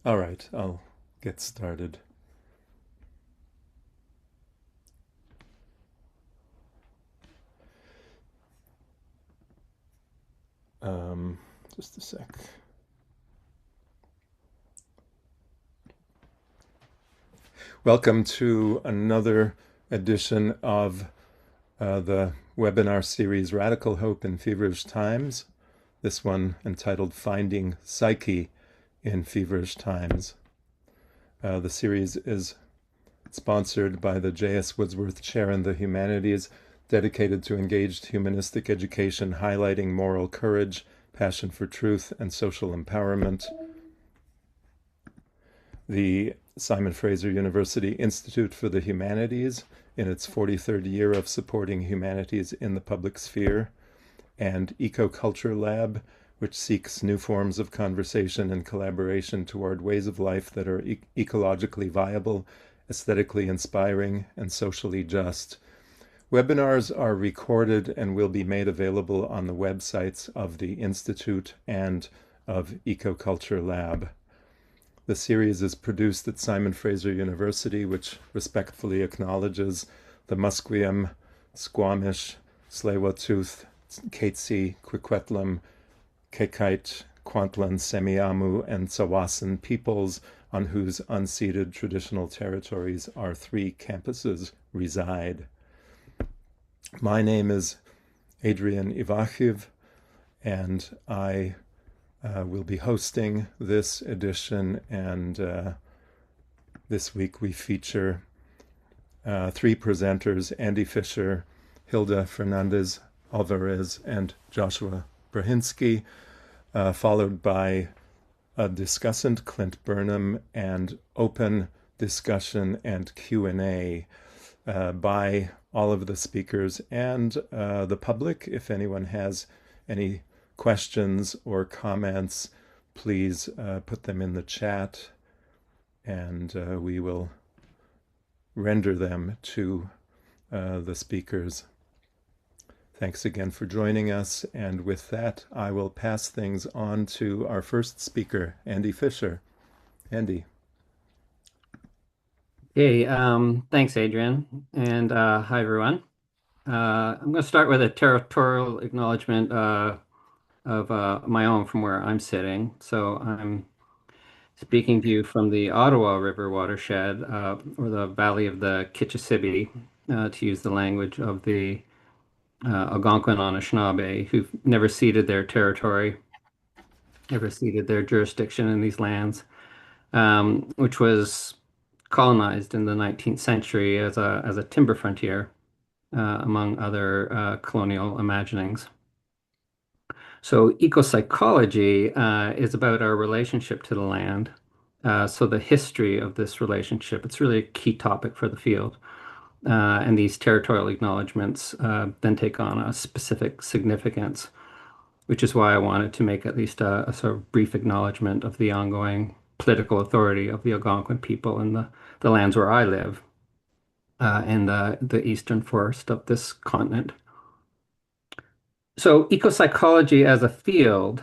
All right, I'll get started. Um, just a sec. Welcome to another edition of the webinar series Radical Hope in Feverish Times. This one entitled Finding Psyche in Feverish Times. The series is sponsored by the J.S. Woodsworth Chair in the Humanities, dedicated to engaged humanistic education, highlighting moral courage, passion for truth, and social empowerment. The Simon Fraser University Institute for the Humanities, in its 43rd year of supporting humanities in the public sphere, and Ecoculture Lab, which seeks new forms of conversation and collaboration toward ways of life that are ecologically viable, aesthetically inspiring, and socially just. Webinars are recorded and will be made available on the websites of the Institute and of Ecoculture Lab. The series is produced at Simon Fraser University, which respectfully acknowledges the Musqueam, Squamish, Tsleil-Waututh, Katzie, Kwikwetlam, Kekite, Kwantlen, Semiahmoo, and Tsawwassen peoples on whose unceded traditional territories our three campuses reside. My name is Adrian Ivakhiv, and I will be hosting this edition, and this week we feature three presenters: Andy Fisher, Hilda Fernandez-Alvarez, and Joshua Brahinsky, followed by a discussant, Clint Burnham, and open discussion and Q&A by all of the speakers and the public. If anyone has any questions or comments, please put them in the chat, and we will render them to the speakers. Thanks again for joining us, and with that, I will pass things on to our first speaker, Andy Fisher. Andy. Hey, thanks, Adrian, and hi, everyone. I'm going to start with a territorial acknowledgement of my own from where I'm sitting. So I'm speaking to you from the Ottawa River watershed, or the Valley of the Kitchissippi, to use the language of the Algonquin Anishinaabe, who've never ceded their territory, never ceded their jurisdiction in these lands, which was colonized in the 19th century as a timber frontier, among other colonial imaginings. So ecopsychology is about our relationship to the land. So the history of this relationship, it's really a key topic for the field. And these territorial acknowledgements then take on a specific significance, which is why I wanted to make at least a sort of brief acknowledgement of the ongoing political authority of the Algonquin people in the lands where I live, in the eastern forest of this continent. So ecopsychology as a field,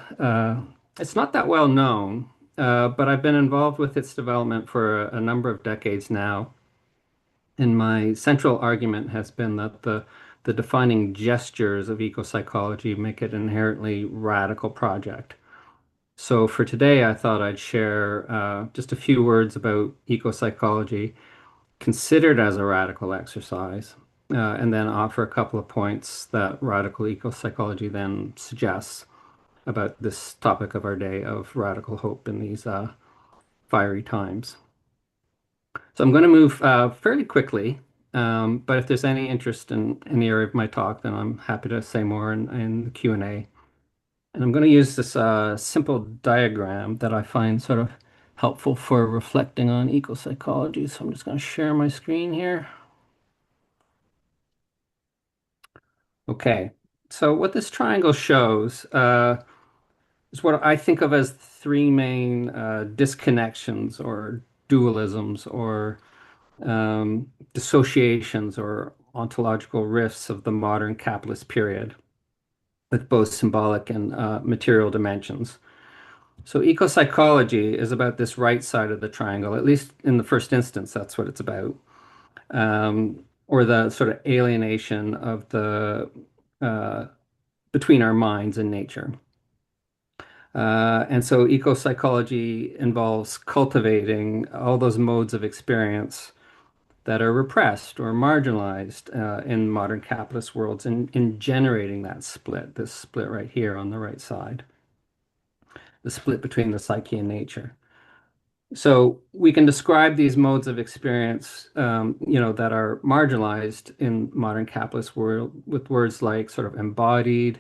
it's not that well known, but I've been involved with its development for a number of decades now. And my central argument has been that the defining gestures of ecopsychology make it an inherently radical project. So for today, I thought I'd share just a few words about ecopsychology considered as a radical exercise, and then offer a couple of points that radical ecopsychology then suggests about this topic of our day of radical hope in these fiery times. So I'm going to move fairly quickly, but if there's any interest in any area of my talk, then I'm happy to say more in the Q&A. And I'm going to use this simple diagram that I find sort of helpful for reflecting on ecopsychology. So I'm just going to share my screen here. Okay, so what this triangle shows is what I think of as three main disconnections or dualisms or dissociations or ontological rifts of the modern capitalist period with both symbolic and material dimensions. So ecopsychology is about this right side of the triangle, at least in the first instance, that's what it's about. Or the sort of alienation of the uh, between our minds and nature. And so ecopsychology involves cultivating all those modes of experience that are repressed or marginalized in modern capitalist worlds and in generating that split, this split right here on the right side, the split between the psyche and nature. So we can describe these modes of experience, that are marginalized in modern capitalist world with words like sort of embodied,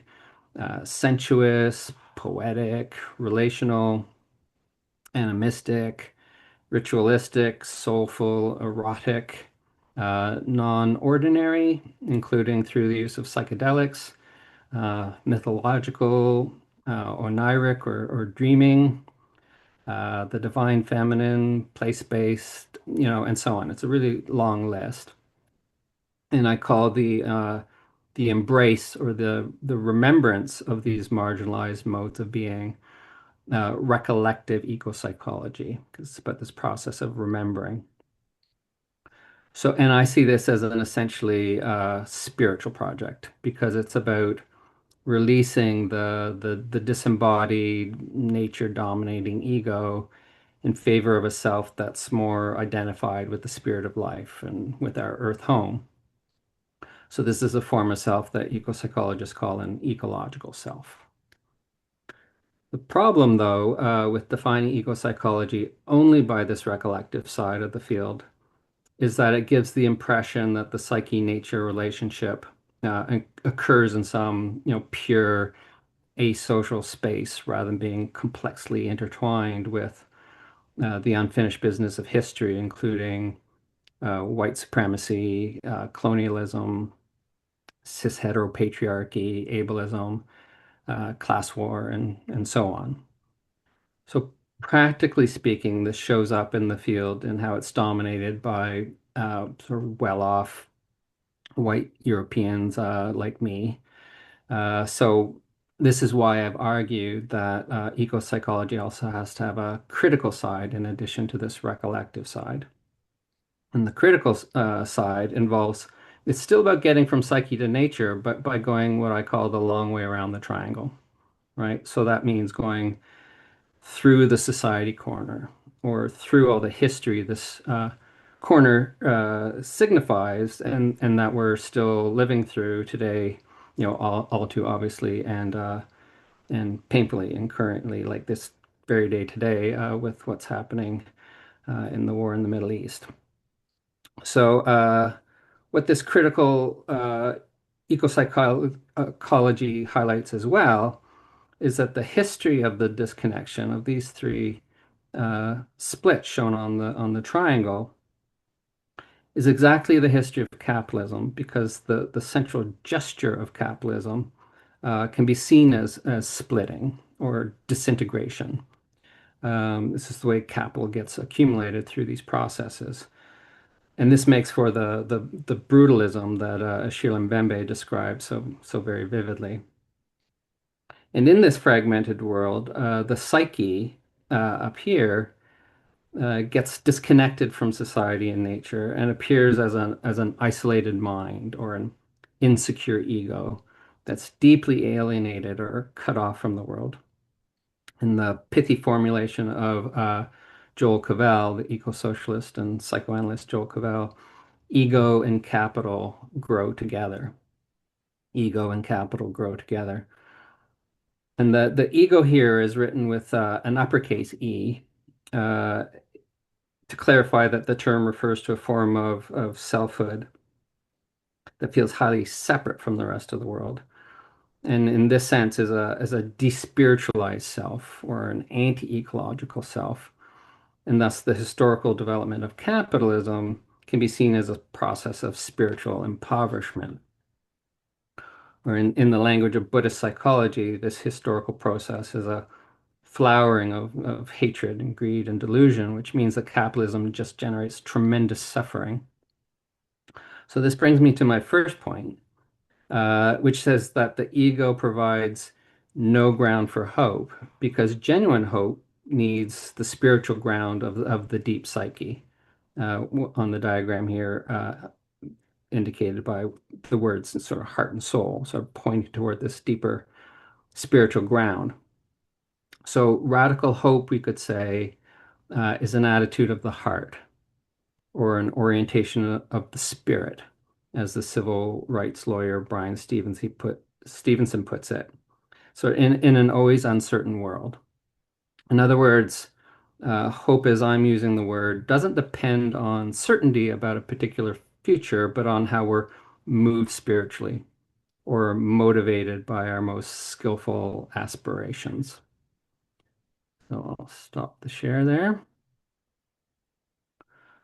sensuous, poetic, relational, animistic, ritualistic, soulful, erotic, non-ordinary, including through the use of psychedelics, mythological, oniric or dreaming, the divine feminine, place-based, and so on. It's a really long list. And I call the embrace or the remembrance of these marginalized modes of being recollective ecopsychology, because it's about this process of remembering. So, and I see this as an essentially spiritual project because it's about releasing the disembodied nature dominating ego in favor of a self that's more identified with the spirit of life and with our earth home. So this is a form of self that ecopsychologists call an ecological self. The problem, though, with defining ecopsychology only by this recollective side of the field is that it gives the impression that the psyche-nature relationship occurs in some, pure asocial space rather than being complexly intertwined with the unfinished business of history, including white supremacy, colonialism, cis heteropatriarchy, ableism, class war, and so on. So, practically speaking, this shows up in the field and how it's dominated by sort of well-off white Europeans like me. So, this is why I've argued that eco-psychology also has to have a critical side in addition to this recollective side. And the critical side involves, it's still about getting from psyche to nature, but by going what I call the long way around the triangle, right? So that means going through the society corner or through all the history this corner signifies and that we're still living through today, all too obviously and painfully and currently, like this very day today, with what's happening in the war in the Middle East. So, what this critical ecopsychology highlights as well is that the history of the disconnection of these three splits shown on the triangle is exactly the history of capitalism, because the central gesture of capitalism can be seen as splitting or disintegration. This is the way capital gets accumulated through these processes. And this makes for the brutalism that Achille Mbembe describes so very vividly. And in this fragmented world, the psyche up here gets disconnected from society and nature and appears as an isolated mind or an insecure ego that's deeply alienated or cut off from the world. In the pithy formulation of Joel Cavell, the eco-socialist and psychoanalyst Joel Cavell, ego and capital grow together. Ego and capital grow together. And the ego here is written with an uppercase E to clarify that the term refers to a form of selfhood that feels highly separate from the rest of the world. And in this sense is a despiritualized self or an anti-ecological self. And thus the historical development of capitalism can be seen as a process of spiritual impoverishment. Or in the language of Buddhist psychology, this historical process is a flowering of hatred and greed and delusion, which means that capitalism just generates tremendous suffering. So this brings me to my first point, which says that the ego provides no ground for hope, because genuine hope needs the spiritual ground of the deep psyche. On the diagram here, indicated by the words sort of heart and soul, sort of pointing toward this deeper spiritual ground. So radical hope, we could say, is an attitude of the heart or an orientation of the spirit, as the civil rights lawyer Brian Stevenson puts it. So in an always uncertain world. In other words, hope, as I'm using the word, doesn't depend on certainty about a particular future, but on how we're moved spiritually or motivated by our most skillful aspirations. So I'll stop the share there.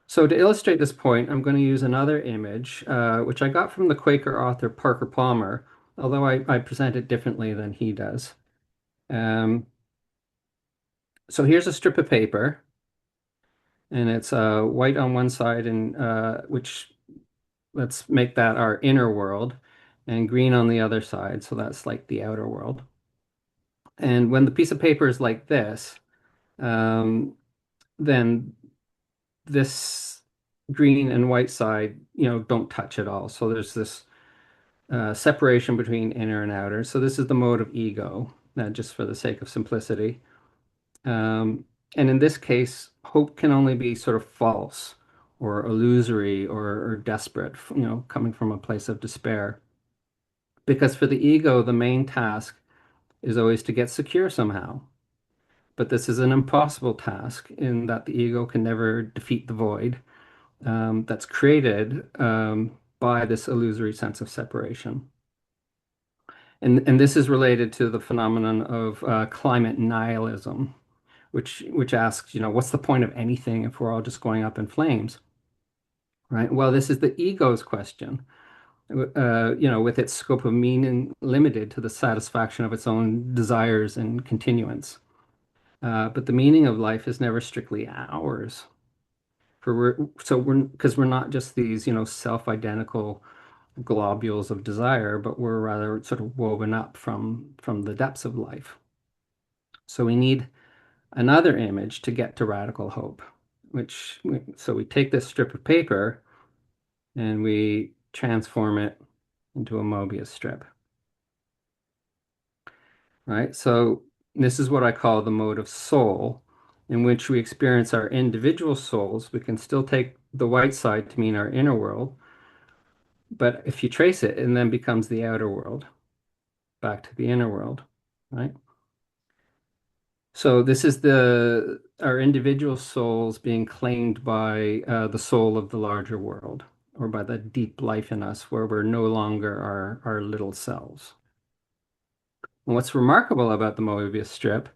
So to illustrate this point, I'm going to use another image, which I got from the Quaker author Parker Palmer, although I present it differently than he does. Um, so here's a strip of paper, and it's white on one side, and which let's make that our inner world, and green on the other side, so that's like the outer world. And when the piece of paper is like this, then this green and white side, don't touch at all. So there's this separation between inner and outer. So this is the mode of ego, just for the sake of simplicity. Um, and in this case, hope can only be sort of false or illusory or desperate, coming from a place of despair. Because for the ego, the main task is always to get secure somehow. But this is an impossible task in that the ego can never defeat the void that's created by this illusory sense of separation. And this is related to the phenomenon of climate nihilism, which asks, what's the point of anything if we're all just going up in flames, right? Well, this is the ego's question, with its scope of meaning limited to the satisfaction of its own desires and continuance. But the meaning of life is never strictly ours. Because we're not just these, self-identical globules of desire, but we're rather sort of woven up from the depths of life. So we need another image to get to radical hope, so we take this strip of paper and we transform it into a Mobius strip. Right? So this is what I call the mode of soul, in which we experience our individual souls. We can still take the white side to mean our inner world, but if you trace it, it then becomes the outer world, back to the inner world, right? So this is our individual souls being claimed by the soul of the larger world, or by the deep life in us, where we're no longer our little selves. And what's remarkable about the Mobius strip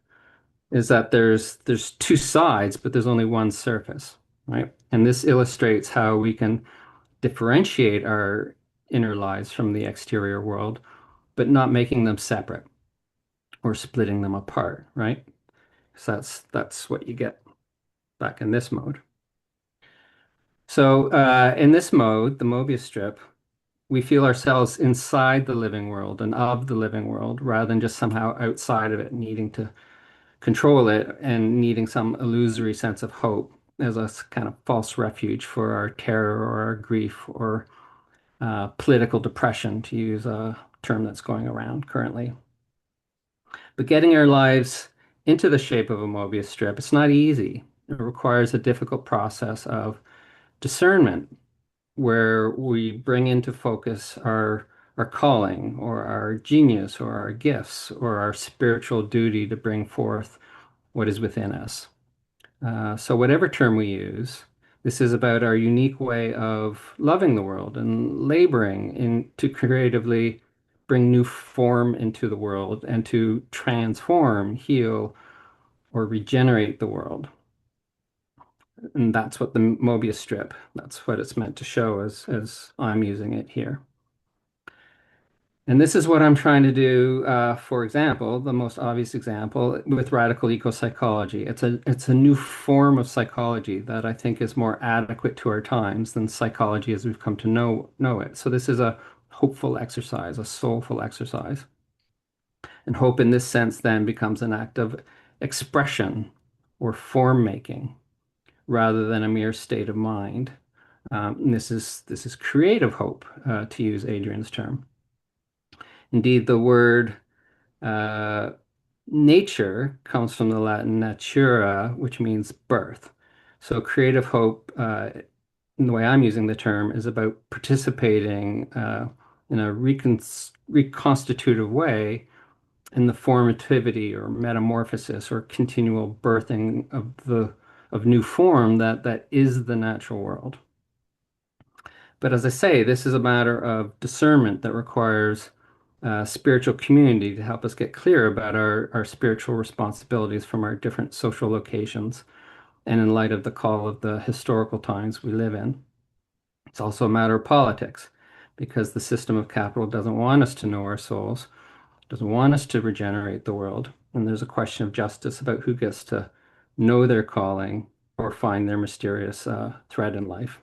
is that there's two sides, but there's only one surface, right? And this illustrates how we can differentiate our inner lives from the exterior world, but not making them separate or splitting them apart, right? So that's what you get back in this mode. So in this mode, the Mobius strip, we feel ourselves inside the living world and of the living world, rather than just somehow outside of it, needing to control it and needing some illusory sense of hope as a kind of false refuge for our terror or our grief or political depression, to use a term that's going around currently. But getting our lives into the shape of a Mobius strip, it's not easy. It requires a difficult process of discernment, where we bring into focus our calling or our genius or our gifts or our spiritual duty to bring forth what is within us. So whatever term we use, this is about our unique way of loving the world and laboring to creatively bring new form into the world and to transform, heal, or regenerate the world. And that's what the Mobius strip, that's what it's meant to show as I'm using it here. And this is what I'm trying to do, for example, the most obvious example with radical ecopsychology. It's a new form of psychology that I think is more adequate to our times than psychology as we've come to know it. So this is a hopeful exercise, a soulful exercise. And hope in this sense then becomes an act of expression or form making rather than a mere state of mind. And this is creative hope, to use Adrian's term. Indeed, the word uh, nature comes from the Latin natura, which means birth. So creative hope, in the way I'm using the term, is about participating in a reconstitutive way in the formativity or metamorphosis or continual birthing of new form that is the natural world. But as I say, this is a matter of discernment that requires spiritual community to help us get clear about our spiritual responsibilities from our different social locations and in light of the call of the historical times we live in. It's also a matter of politics because the system of capital doesn't want us to know our souls, doesn't want us to regenerate the world. And there's a question of justice about who gets to know their calling or find their mysterious thread in life.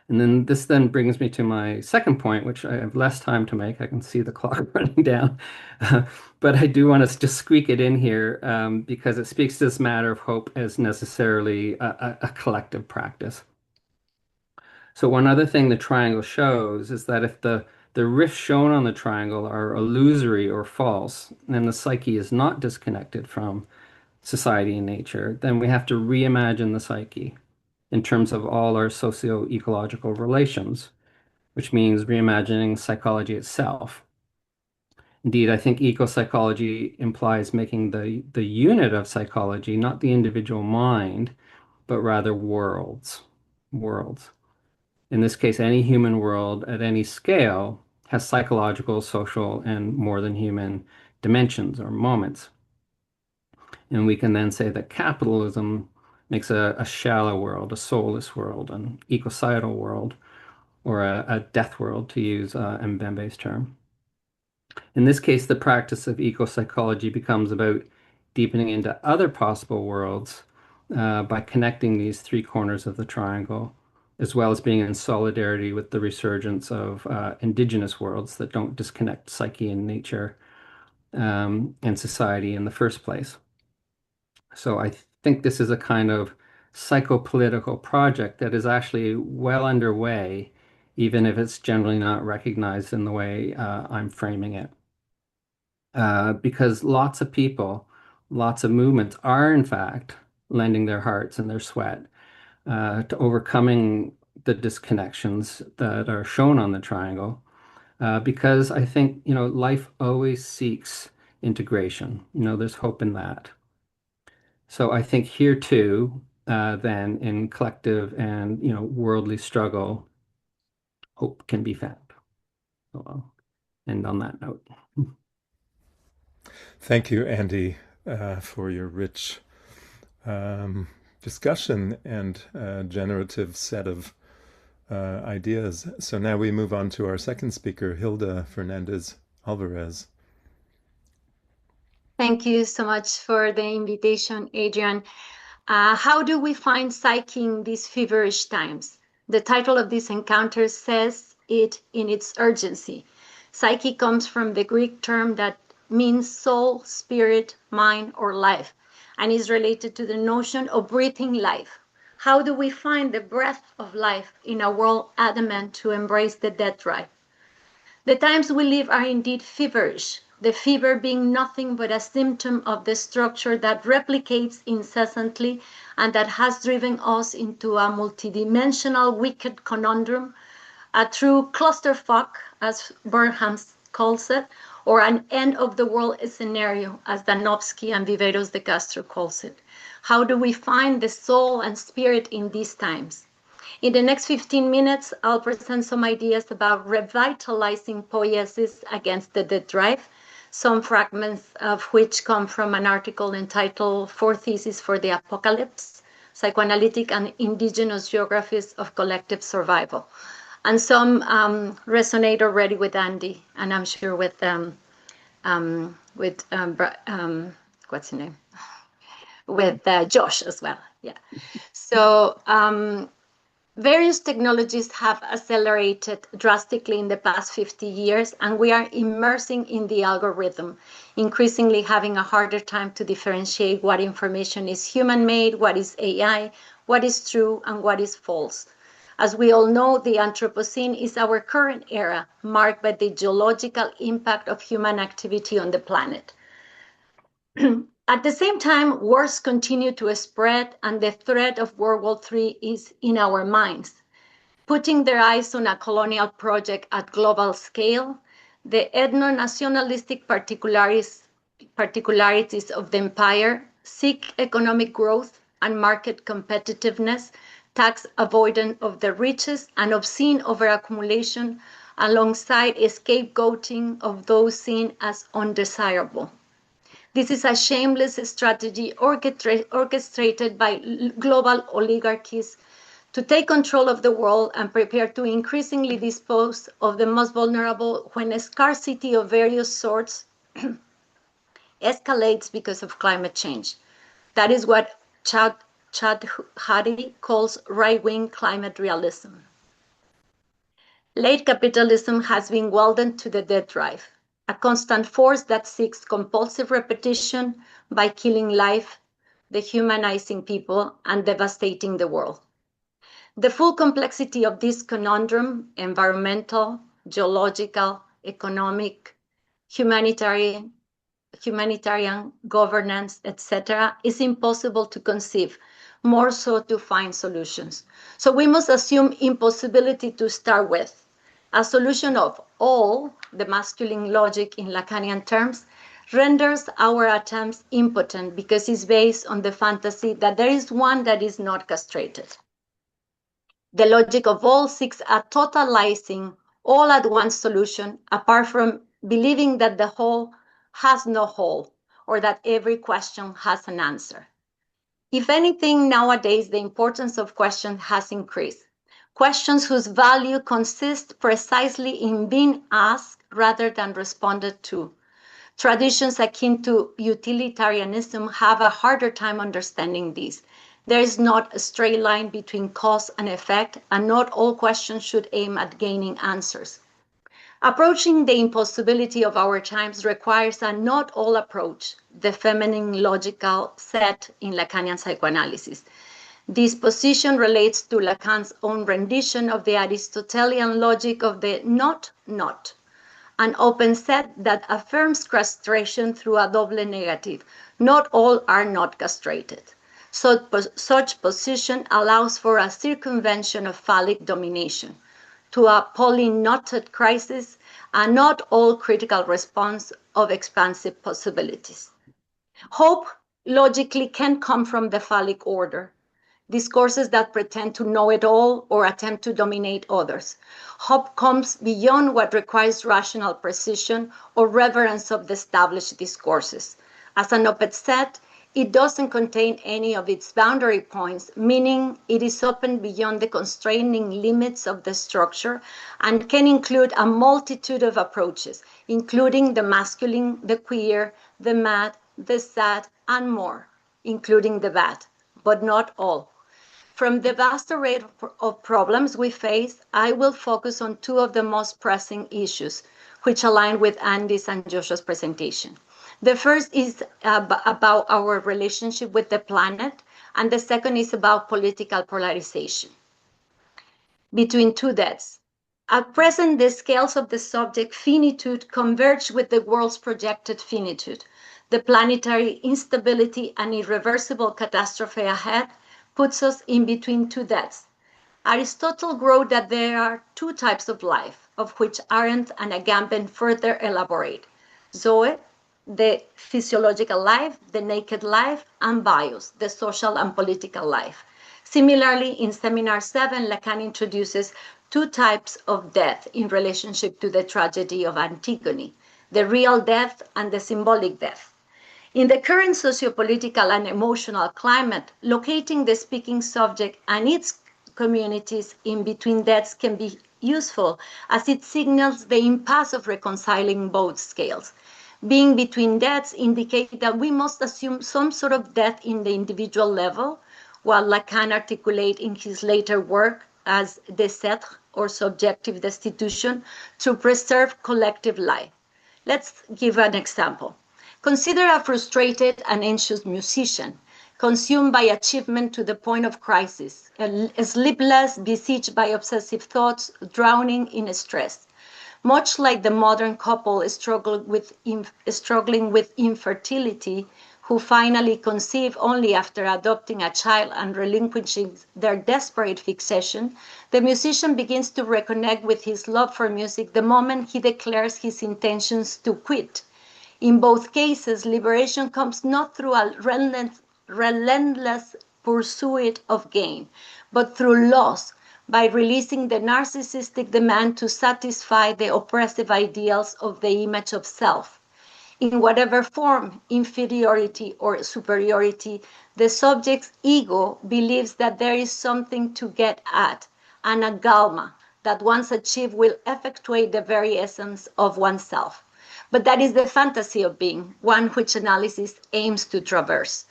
And then this then brings me to my second point, which I have less time to make. I can see the clock running down. But I do want to just squeak it in here because it speaks to this matter of hope as necessarily a collective practice. So one other thing the triangle shows is that if the rifts shown on the triangle are illusory or false, and the psyche is not disconnected from society and nature, then we have to reimagine the psyche in terms of all our socio-ecological relations, which means reimagining psychology itself. Indeed, I think ecopsychology implies making the unit of psychology not the individual mind, but rather worlds. Worlds. In this case, any human world at any scale has psychological, social, and more than human dimensions or moments. And we can then say that capitalism makes a shallow world, a soulless world, an ecocidal world, or a death world, to use Mbembe's term. In this case, the practice of ecopsychology becomes about deepening into other possible worlds by connecting these three corners of the triangle, as well as being in solidarity with the resurgence of indigenous worlds that don't disconnect psyche and nature and society in the first place. So I think this is a kind of psychopolitical project that is actually well underway, even if it's generally not recognized in the way I'm framing it. Because lots of people, lots of movements are in fact lending their hearts and their sweat to overcoming the disconnections that are shown on the triangle. Because I think, life always seeks integration. There's hope in that. So I think here too, then in collective and worldly struggle, hope can be found. So I'll end on that note. Thank you, Andy, for your rich discussion and generative set of ideas. So now we move on to our second speaker, Hilda Fernandez-Alvarez. Thank you so much for the invitation, Adrian. How do we find psyche in these feverish times? The title of this encounter says it in its urgency. Psyche comes from the Greek term that means soul, spirit, mind, or life, and is related to the notion of breathing life. How do we find the breath of life in a world adamant to embrace the death drive? The times we live are indeed feverish, the fever being nothing but a symptom of the structure that replicates incessantly and that has driven us into a multidimensional wicked conundrum, a true clusterfuck, as Burnham calls it, or an end-of-the-world scenario, as Danowski and Viveros de Castro calls it. How do we find the soul and spirit in these times? In the next 15 minutes, I'll present some ideas about revitalizing poiesis against the death drive, some fragments of which come from an article entitled Four Theses for the Apocalypse, Psychoanalytic and Indigenous Geographies of Collective Survival. And some resonate already with Andy, and I'm sure with what's his name? With Josh as well, yeah. So Various technologies have accelerated drastically in the past 50 years, and we are immersing in the algorithm, increasingly having a harder time to differentiate what information is human-made, what is AI, what is true, and what is false. As we all know, the Anthropocene is our current era, marked by the geological impact of human activity on the planet. At the same time, wars continue to spread, and the threat of World War III is in our minds. Putting their eyes on a colonial project at global scale, the ethno-nationalistic particularities of the empire seek economic growth and market competitiveness, tax avoidance of the richest, and obscene overaccumulation, alongside scapegoating of those seen as undesirable. This is a shameless strategy orchestrated by global oligarchies to take control of the world and prepare to increasingly dispose of the most vulnerable when a scarcity of various sorts escalates because of climate change. That is what Chad Hadi calls right-wing climate realism. Late capitalism has been welded to the death drive, a constant force that seeks compulsive repetition by killing life, dehumanizing people, and devastating the world. The full complexity of this conundrum, environmental, geological, economic, humanitarian, governance, etc., is impossible to conceive, more so to find solutions. So we must assume impossibility to start with. A solution of all, the masculine logic in Lacanian terms, renders our attempts impotent because it's based on the fantasy that there is one that is not castrated. The logic of all seeks a totalizing, all-at-once solution, apart from believing that the whole has no whole, or that every question has an answer. If anything, nowadays, the importance of questions has increased. Questions whose value consists precisely in being asked rather than responded to. Traditions akin to utilitarianism have a harder time understanding this. There is not a straight line between cause and effect, and not all questions should aim at gaining answers. Approaching the impossibility of our times requires a not-all approach, the feminine logical set in Lacanian psychoanalysis. This position relates to Lacan's own rendition of the Aristotelian logic of the not, an open set that affirms castration through a double negative. Not all are not castrated. Such position allows for a circumvention of phallic domination, to a polyknoted crisis, and not all critical response of expansive possibilities. Hope logically can come from the phallic order, discourses that pretend to know it all or attempt to dominate others. Hope comes beyond what requires rational precision or reverence of the established discourses. As an open set, it doesn't contain any of its boundary points, meaning it is open beyond the constraining limits of the structure and can include a multitude of approaches, including the masculine, the queer, the mad, the sad, and more, including the bad, but not all. From the vast array of problems we face, I will focus on two of the most pressing issues, which align with Andy's and Josh's presentation. The first is about our relationship with the planet, and the second is about political polarization between two deaths. At present, the scales of the subject finitude converge with the world's projected finitude. The planetary instability and irreversible catastrophe ahead puts us in between two deaths. Aristotle wrote that there are two types of life, of which Arendt and Agamben further elaborate: Zoe, the physiological life, the naked life, and bios, the social and political life. Similarly, in Seminar 7, Lacan introduces two types of death in relationship to the tragedy of Antigone, the real death and the symbolic death. In the current sociopolitical and emotional climate, locating the speaking subject and its communities in between deaths can be useful, as it signals the impasse of reconciling both scales. Being between deaths indicates that we must assume some sort of death in the individual level, while Lacan articulates in his later work as décêtre, or subjective destitution, to preserve collective life. Let's give an example. Consider a frustrated and anxious musician, consumed by achievement to the point of crisis, sleepless, besieged by obsessive thoughts, drowning in stress. Much like the modern couple struggling with infertility, who finally conceive only after adopting a child and relinquishing their desperate fixation, the musician begins to reconnect with his love for music the moment he declares his intentions to quit. In both cases, liberation comes not through a relentless pursuit of gain, but through loss, by releasing the narcissistic demand to satisfy the oppressive ideals of the image of self. In whatever form, inferiority or superiority, the subject's ego believes that there is something to get at, an agalma that once achieved will effectuate the very essence of oneself. But that is the fantasy of being, one which analysis aims to traverse.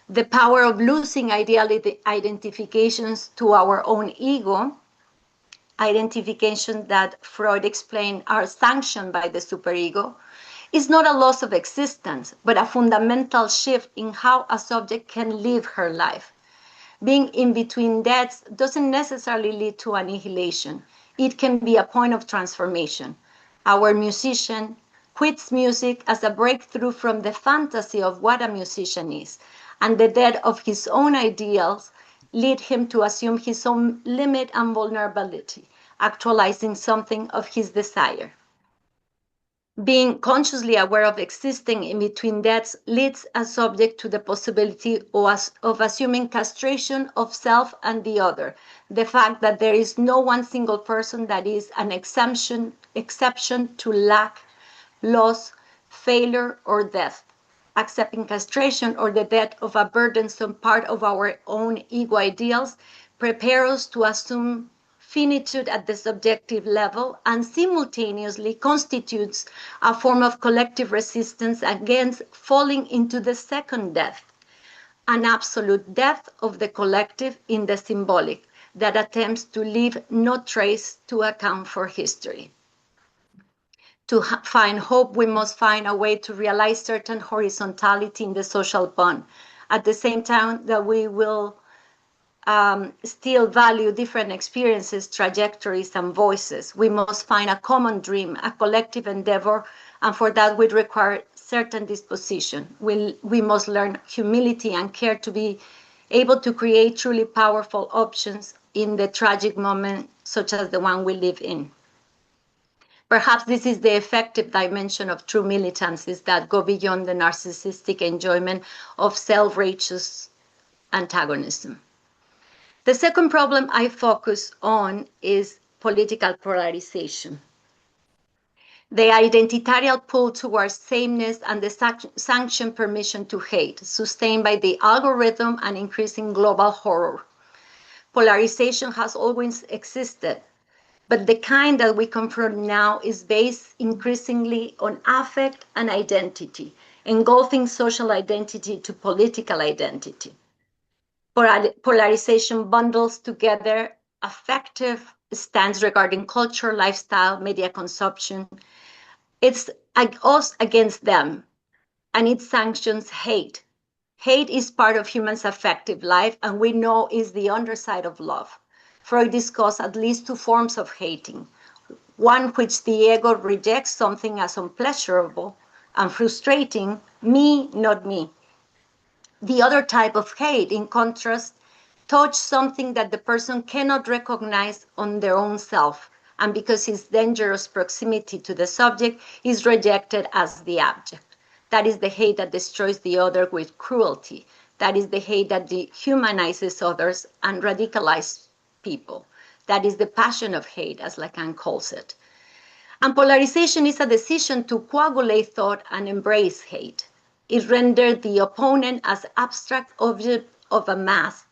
The power of losing identifications to our own ego, identifications that Freud explained are sanctioned by the superego, is not a loss of existence, but a fundamental shift in how a subject can live her life. Being in between deaths doesn't necessarily lead to annihilation. It can be a point of transformation. Our musician quits music as a breakthrough from the fantasy of what a musician is, and the death of his own ideals lead him to assume his own limit and vulnerability, actualizing something of his desire. Being consciously aware of existing in between deaths leads a subject to the possibility of assuming castration of self and the other, the fact that there is no one single person that is an exception to lack, loss, failure, or death. Accepting castration or the death of a burdensome part of our own ego ideals prepare us to assume finitude at the subjective level and simultaneously constitutes a form of collective resistance against falling into the second death, an absolute death of the collective in the symbolic that attempts to leave no trace to account for history. To find hope, we must find a way to realize certain horizontality in the social bond. At the same time that we will still value different experiences, trajectories, and voices. We must find a common dream, a collective endeavor, and for that we require certain disposition. We must learn humility and care to be able to create truly powerful options in the tragic moment, such as the one we live in. Perhaps this is the effective dimension of true militancies that go beyond the narcissistic enjoyment of self-righteous antagonism. The second problem I focus on is political polarization. The identitarian pull towards sameness and the sanctioned permission to hate, sustained by the algorithm and increasing global horror. Polarization has always existed, but the kind that we confront now is based increasingly on affect and identity, engulfing social identity to political identity. Polarization bundles together affective stance regarding culture, lifestyle, media consumption. It's us against them, and it sanctions hate. Hate is part of humans' affective life, and we know is the underside of love. Freud discussed at least two forms of hating. One which the ego rejects something as unpleasurable and frustrating, me, not me. The other type of hate, in contrast, touches something that the person cannot recognize on their own self, and because his dangerous proximity to the subject is rejected as the object. That is the hate that destroys the other with cruelty. That is the hate that dehumanizes others and radicalizes people. That is the passion of hate, as Lacan calls it. And polarization is a decision to coagulate thought and embrace hate. It renders the opponent as abstract object of a mass,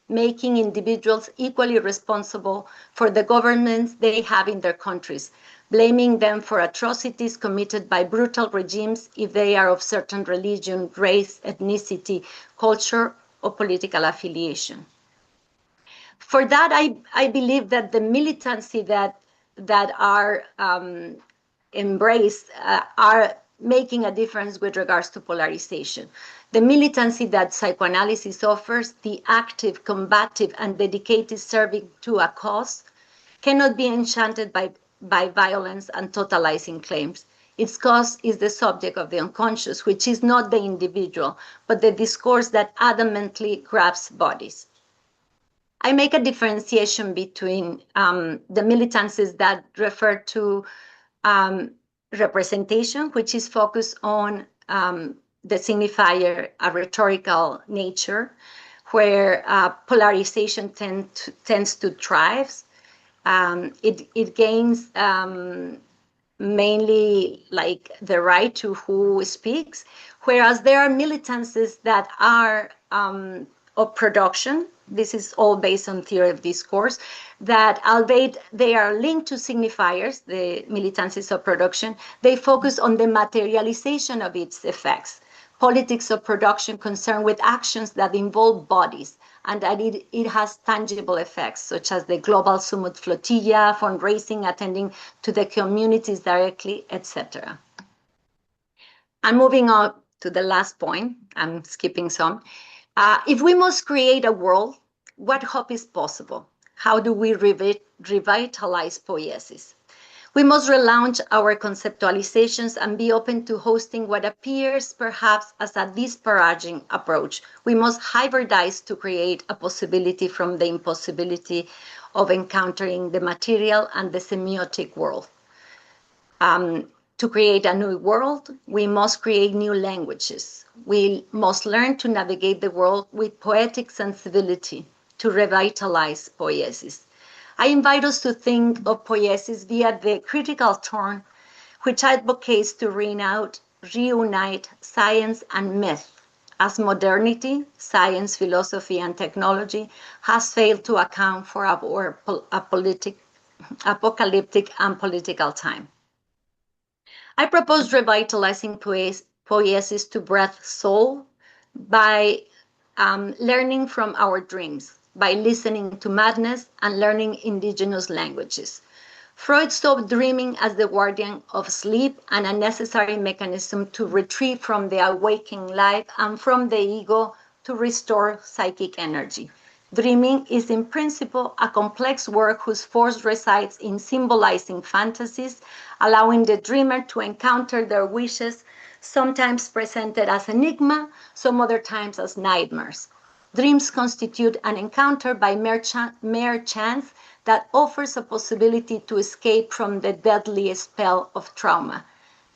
making individuals equally responsible for the governments they have in their countries, blaming them for atrocities committed by brutal regimes if they are of certain religion, race, ethnicity, culture, or political affiliation. For that, I believe that the militancy that are embraced are making a difference with regards to polarization. The militancy that psychoanalysis offers, the active, combative, and dedicated serving to a cause, cannot be enchanted by violence and totalizing claims. Its cause is the subject of the unconscious, which is not the individual, but the discourse that adamantly grabs bodies. I make a differentiation between the militancies that refer to representation, which is focused on the signifier, a rhetorical nature, where polarization tends to thrive. It gains mainly like the right to who speaks, whereas there are militancies that are of production. This is all based on theory of discourse, that albeit they are linked to signifiers, the militancies of production, they focus on the materialization of its effects. Politics of production concerned with actions that involve bodies, and that it has tangible effects, such as the global Sumut flotilla, fundraising, attending to the communities directly, etc. I'm moving on to the last point. I'm skipping some. If we must create a world, what hope is possible? How do we revitalize poiesis? We must relaunch our conceptualizations and be open to hosting what appears perhaps as a disparaging approach. We must hybridize to create a possibility from the impossibility of encountering the material and the semiotic world. To create a new world, we must create new languages. We must learn to navigate the world with poetic sensibility to revitalize poiesis. I invite us to think of poiesis via the critical turn, which advocates to reunite science and myth, as modernity, science, philosophy, and technology has failed to account for our apocalyptic and political time. I propose revitalizing poiesis to breathe soul by learning from our dreams, by listening to madness and learning indigenous languages. Freud saw dreaming as the guardian of sleep and a necessary mechanism to retrieve from the awaking life and from the ego to restore psychic energy. Dreaming is in principle a complex work whose force resides in symbolizing fantasies, allowing the dreamer to encounter their wishes, sometimes presented as enigma, some other times as nightmares. Dreams constitute an encounter by mere chance that offers a possibility to escape from the deadly spell of trauma.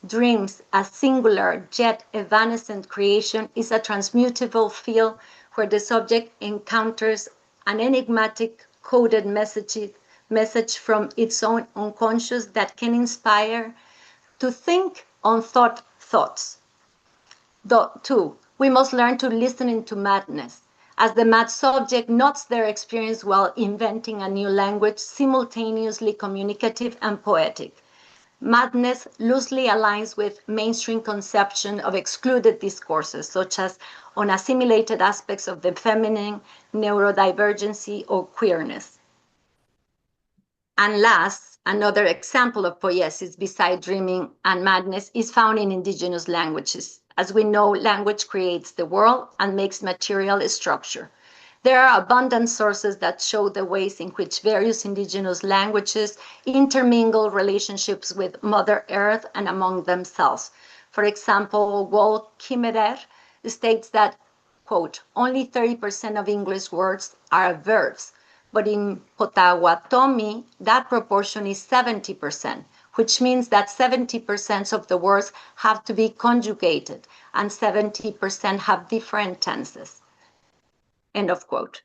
Dreams, a singular yet evanescent creation, is a transmutable field where the subject encounters an enigmatic coded message from its own unconscious that can inspire to think unthought thoughts. Two, we must learn to listen into madness, as the mad subject notes their experience while inventing a new language, simultaneously communicative and poetic. Madness loosely aligns with mainstream conception of excluded discourses, such as unassimilated aspects of the feminine, neurodivergency, or queerness. And last, another example of poiesis beside dreaming and madness is found in indigenous languages. As we know, language creates the world and makes material structure. There are abundant sources that show the ways in which various indigenous languages intermingle relationships with Mother Earth and among themselves. For example, Walt Kimmerer states that, quote, only 30% of English words are verbs, but in Potawatomi, that proportion is 70%, which means that 70% of the words have to be conjugated and 70% have different tenses. End of quote.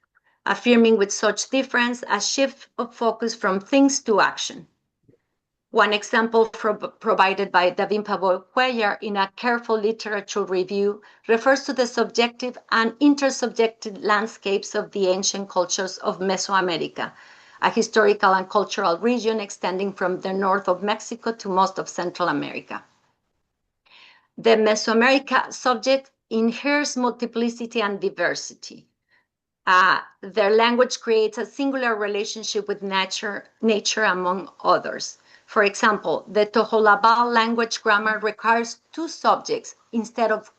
Affirming with such difference a shift of focus from things to action. One example provided by Davin Pablo Cuellar in a careful literature review refers to the subjective and intersubjective landscapes of the ancient cultures of Mesoamerica, a historical and cultural region extending from the north of Mexico to most of Central America. The Mesoamerica subject inheres multiplicity and diversity. Their language creates a singular relationship with nature among others. For example, the Toholabal language grammar requires two subjects instead of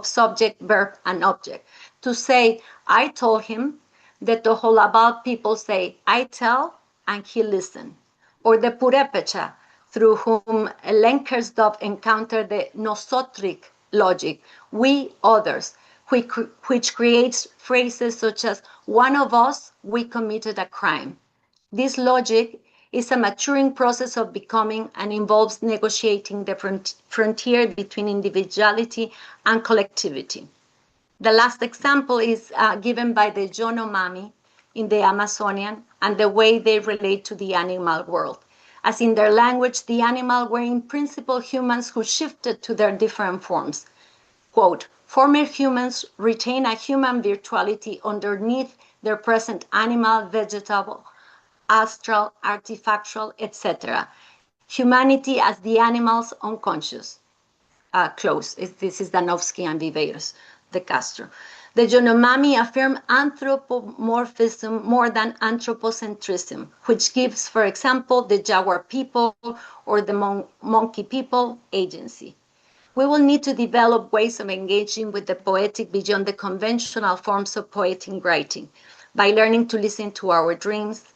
subject, verb, and object. To say, I told him, the Toholabal people say, I tell, and he listened. Or the Purepecha, through whom Lenkersdorf encountered the nosotric logic, we others, which creates phrases such as, one of us, we committed a crime. This logic is a maturing process of becoming and involves negotiating the frontier between individuality and collectivity. The last example is given by the Yonomami in the Amazonian and the way they relate to the animal world. As in their language, the animal were in principle humans who shifted to their different forms. Quote, former humans retain a human virtuality underneath their present animal, vegetable, astral, artifactual, etc. Humanity as the animal's unconscious. Close. This is Danowski and Viveiros de Castro. The Yonomami affirm anthropomorphism more than anthropocentrism, which gives, for example, the jaguar people or the monkey people agency. We will need to develop ways of engaging with the poetic beyond the conventional forms of poetic writing by learning to listen to our dreams,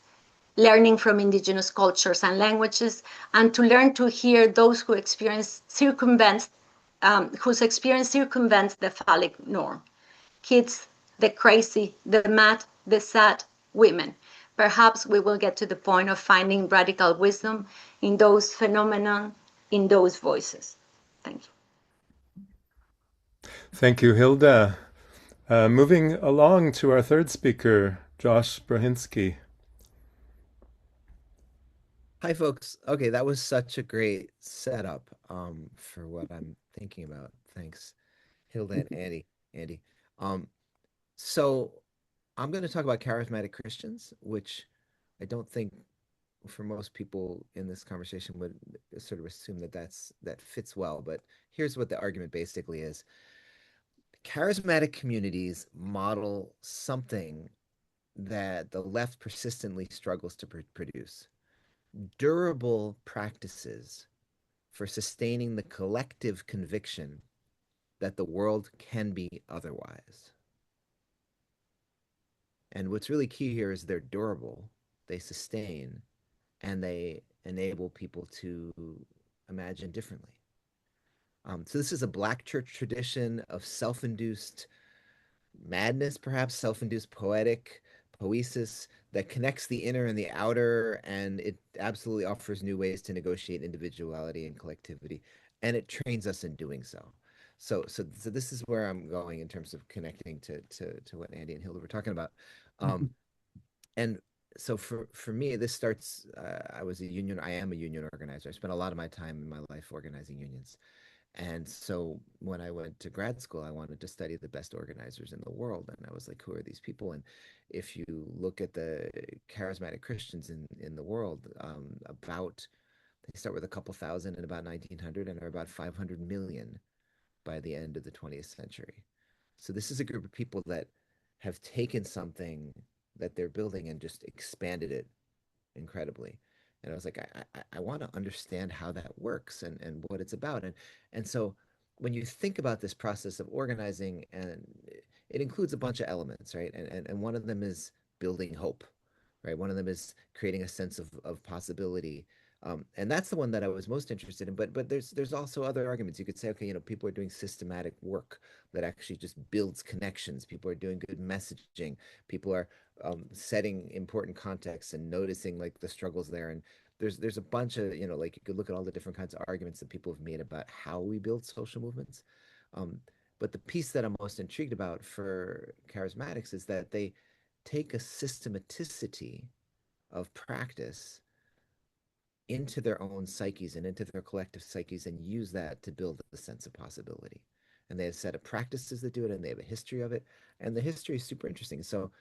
learning from indigenous cultures and languages, and to learn to hear those whose experience circumvents the phallic norm. Kids, the crazy, the mad, the sad, women. Perhaps we will get to the point of finding radical wisdom in those phenomena, in those voices. Thank you. Thank you, Hilda. Moving along to our third speaker, Josh Brahinsky. Hi, folks. Okay, that was such a great setup for what I'm thinking about. Thanks, Hilda and Andy. So I'm going to talk about charismatic Christians, which I don't think for most people in this conversation would sort of assume that fits well. But here's what the argument basically is. Charismatic communities model something that the left persistently struggles to produce: durable practices for sustaining the collective conviction that the world can be otherwise. And what's really key here is they're durable, they sustain, and they enable people to imagine differently. So this is a Black church tradition of self-induced madness, perhaps self-induced poetic poesis that connects the inner and the outer, and it absolutely offers new ways to negotiate individuality and collectivity, and it trains us in doing so. So this is where I'm going in terms of connecting to what Andy and Hilda were talking about. And so for me, this starts, I am a union organizer. I spent a lot of my time in my life organizing unions. And so when I went to grad school, I wanted to study the best organizers in the world. And I was like, who are these people? And if you look at the charismatic Christians in the world, they start with a couple thousand in about 1900 and are about 500 million by the end of the 20th century. So this is a group of people that have taken something that they're building and just expanded it incredibly. And I was like, I want to understand how that works and what it's about. And so when you think about this process of organizing, and it includes a bunch of elements, right? And one of them is building hope, right? One of them is creating a sense of possibility. And that's the one that I was most interested in. But there's also other arguments. You could say, okay, people are doing systematic work that actually just builds connections. People are doing good messaging. People are setting important contexts and noticing like the struggles there. And there's a bunch of, like you could look at all the different kinds of arguments that people have made about how we build social movements. But the piece that I'm most intrigued about for charismatics is that they take a systematicity of practice into their own psyches and into their collective psyches and use that to build a sense of possibility. And they have a set of practices that do it, and they have a history of it. And the history is super interesting. So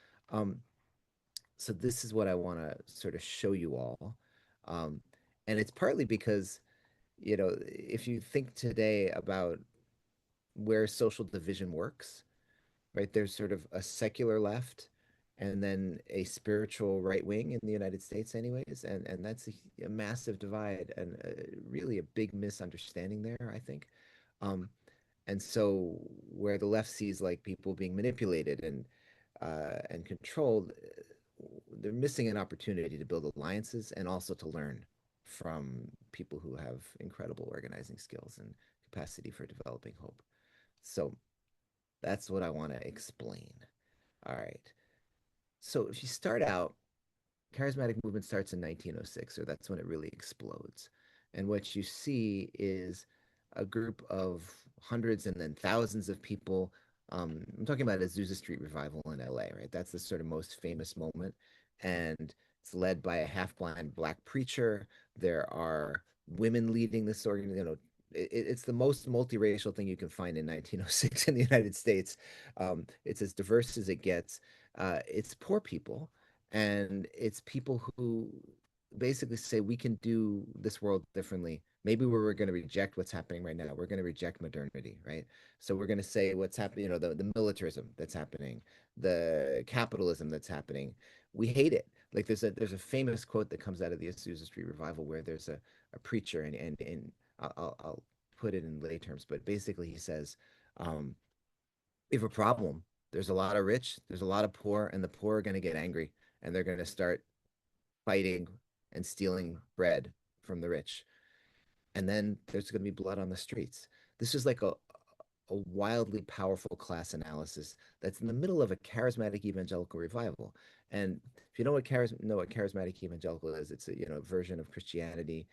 this is what I want to sort of show you all. And it's partly because, if you think today about where social division works, right, there's sort of a secular left, and then a spiritual right wing in the United States, anyways, and that's a massive divide and really a big misunderstanding there, I think. Um, and so where the left sees like people being manipulated and controlled, they're missing an opportunity to build alliances and also to learn from people who have incredible organizing skills and capacity for developing hope. So that's what I want to explain. All right. So if you start out, charismatic movement starts in 1906, or that's when it really explodes. And what you see is a group of hundreds and then thousands of people. I'm talking about Azusa Street revival in LA, right? That's the sort of most famous moment. And it's led by a half-blind black preacher. There are women leading this organ, it's the most multiracial thing you can find in 1906 in the United States. It's as diverse as it gets. It's poor people, and it's people who basically say we can do this world differently. Maybe we're going to reject what's happening right now. We're going to reject modernity, right? So we're going to say what's happening, the militarism that's happening, the capitalism that's happening. We hate it. Like there's a famous quote that comes out of the Azusa Street revival where there's a preacher and I'll put it in lay terms, but basically he says, um, we have a problem. There's a lot of rich, there's a lot of poor, and the poor are going to get angry and they're going to start fighting and stealing bread from the rich. And then there's going to be blood on the streets. This is like a wildly powerful class analysis that's in the middle of a charismatic evangelical revival. And if you know what charismatic evangelical is, it's a version of Christianity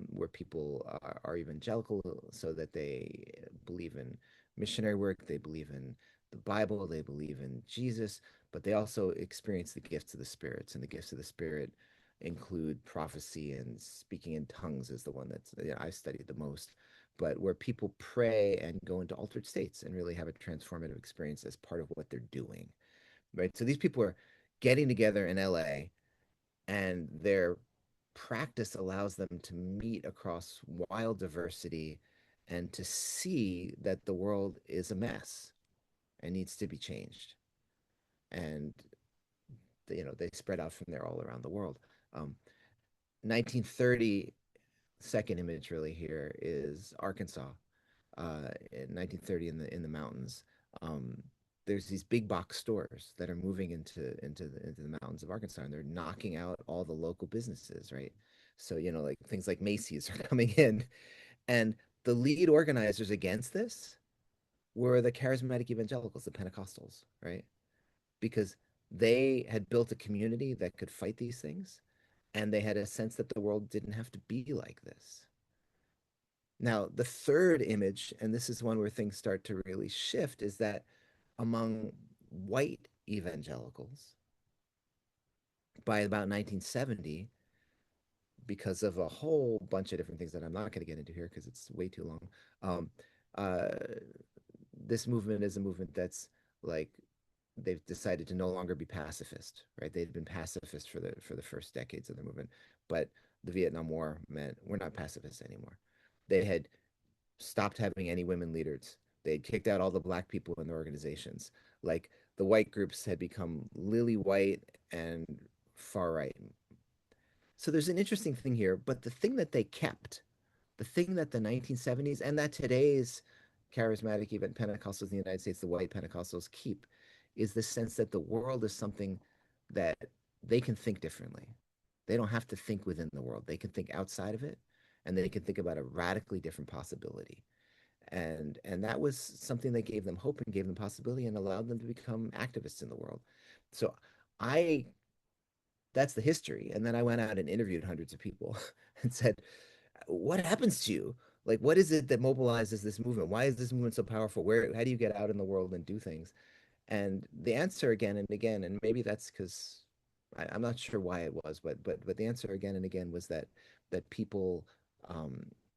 where people are evangelical so that they believe in missionary work, they believe in the Bible, they believe in Jesus, but they also experience the gifts of the spirits, and the gifts of the spirit include prophecy and speaking in tongues is the one that's I studied the most, but where people pray and go into altered states and really have a transformative experience as part of what they're doing, right? So these people are getting together in LA, and their practice allows them to meet across wild diversity and to see that the world is a mess and needs to be changed. And they spread out from there all around the world. 1930, second image really here is Arkansas, in 1930 in the mountains. There's these big box stores that are moving into the mountains of Arkansas, and they're knocking out all the local businesses, right? So like things like Macy's are coming in, and the lead organizers against this were the charismatic evangelicals, the Pentecostals, right? Because they had built a community that could fight these things, and they had a sense that the world didn't have to be like this. Now, the third image, and this is one where things start to really shift, is that among white evangelicals, by about 1970, because of a whole bunch of different things that I'm not going to get into here because it's way too long, um, uh, this movement is a movement that's like they've decided to no longer be pacifist, right? They'd been pacifist for the first decades of the movement, but the Vietnam War meant we're not pacifists anymore. They had stopped having any women leaders. They had kicked out all the black people in their organizations. Like the white groups had become lily white and far right. So there's an interesting thing here, but the thing that they kept, the thing that the 1970s and that today's charismatic even Pentecostals in the United States, the white Pentecostals keep, is the sense that the world is something that they can think differently. They don't have to think within the world. They can think outside of it, and they can think about a radically different possibility. And that was something that gave them hope and gave them possibility and allowed them to become activists in the world. So I that's the history. And then I went out and interviewed hundreds of people and said, what happens to you? Like, what is it that mobilizes this movement? Why is this movement so powerful? How do you get out in the world and do things? And the answer again and again, and maybe that's because I'm not sure why it was, but the answer again and again was that people,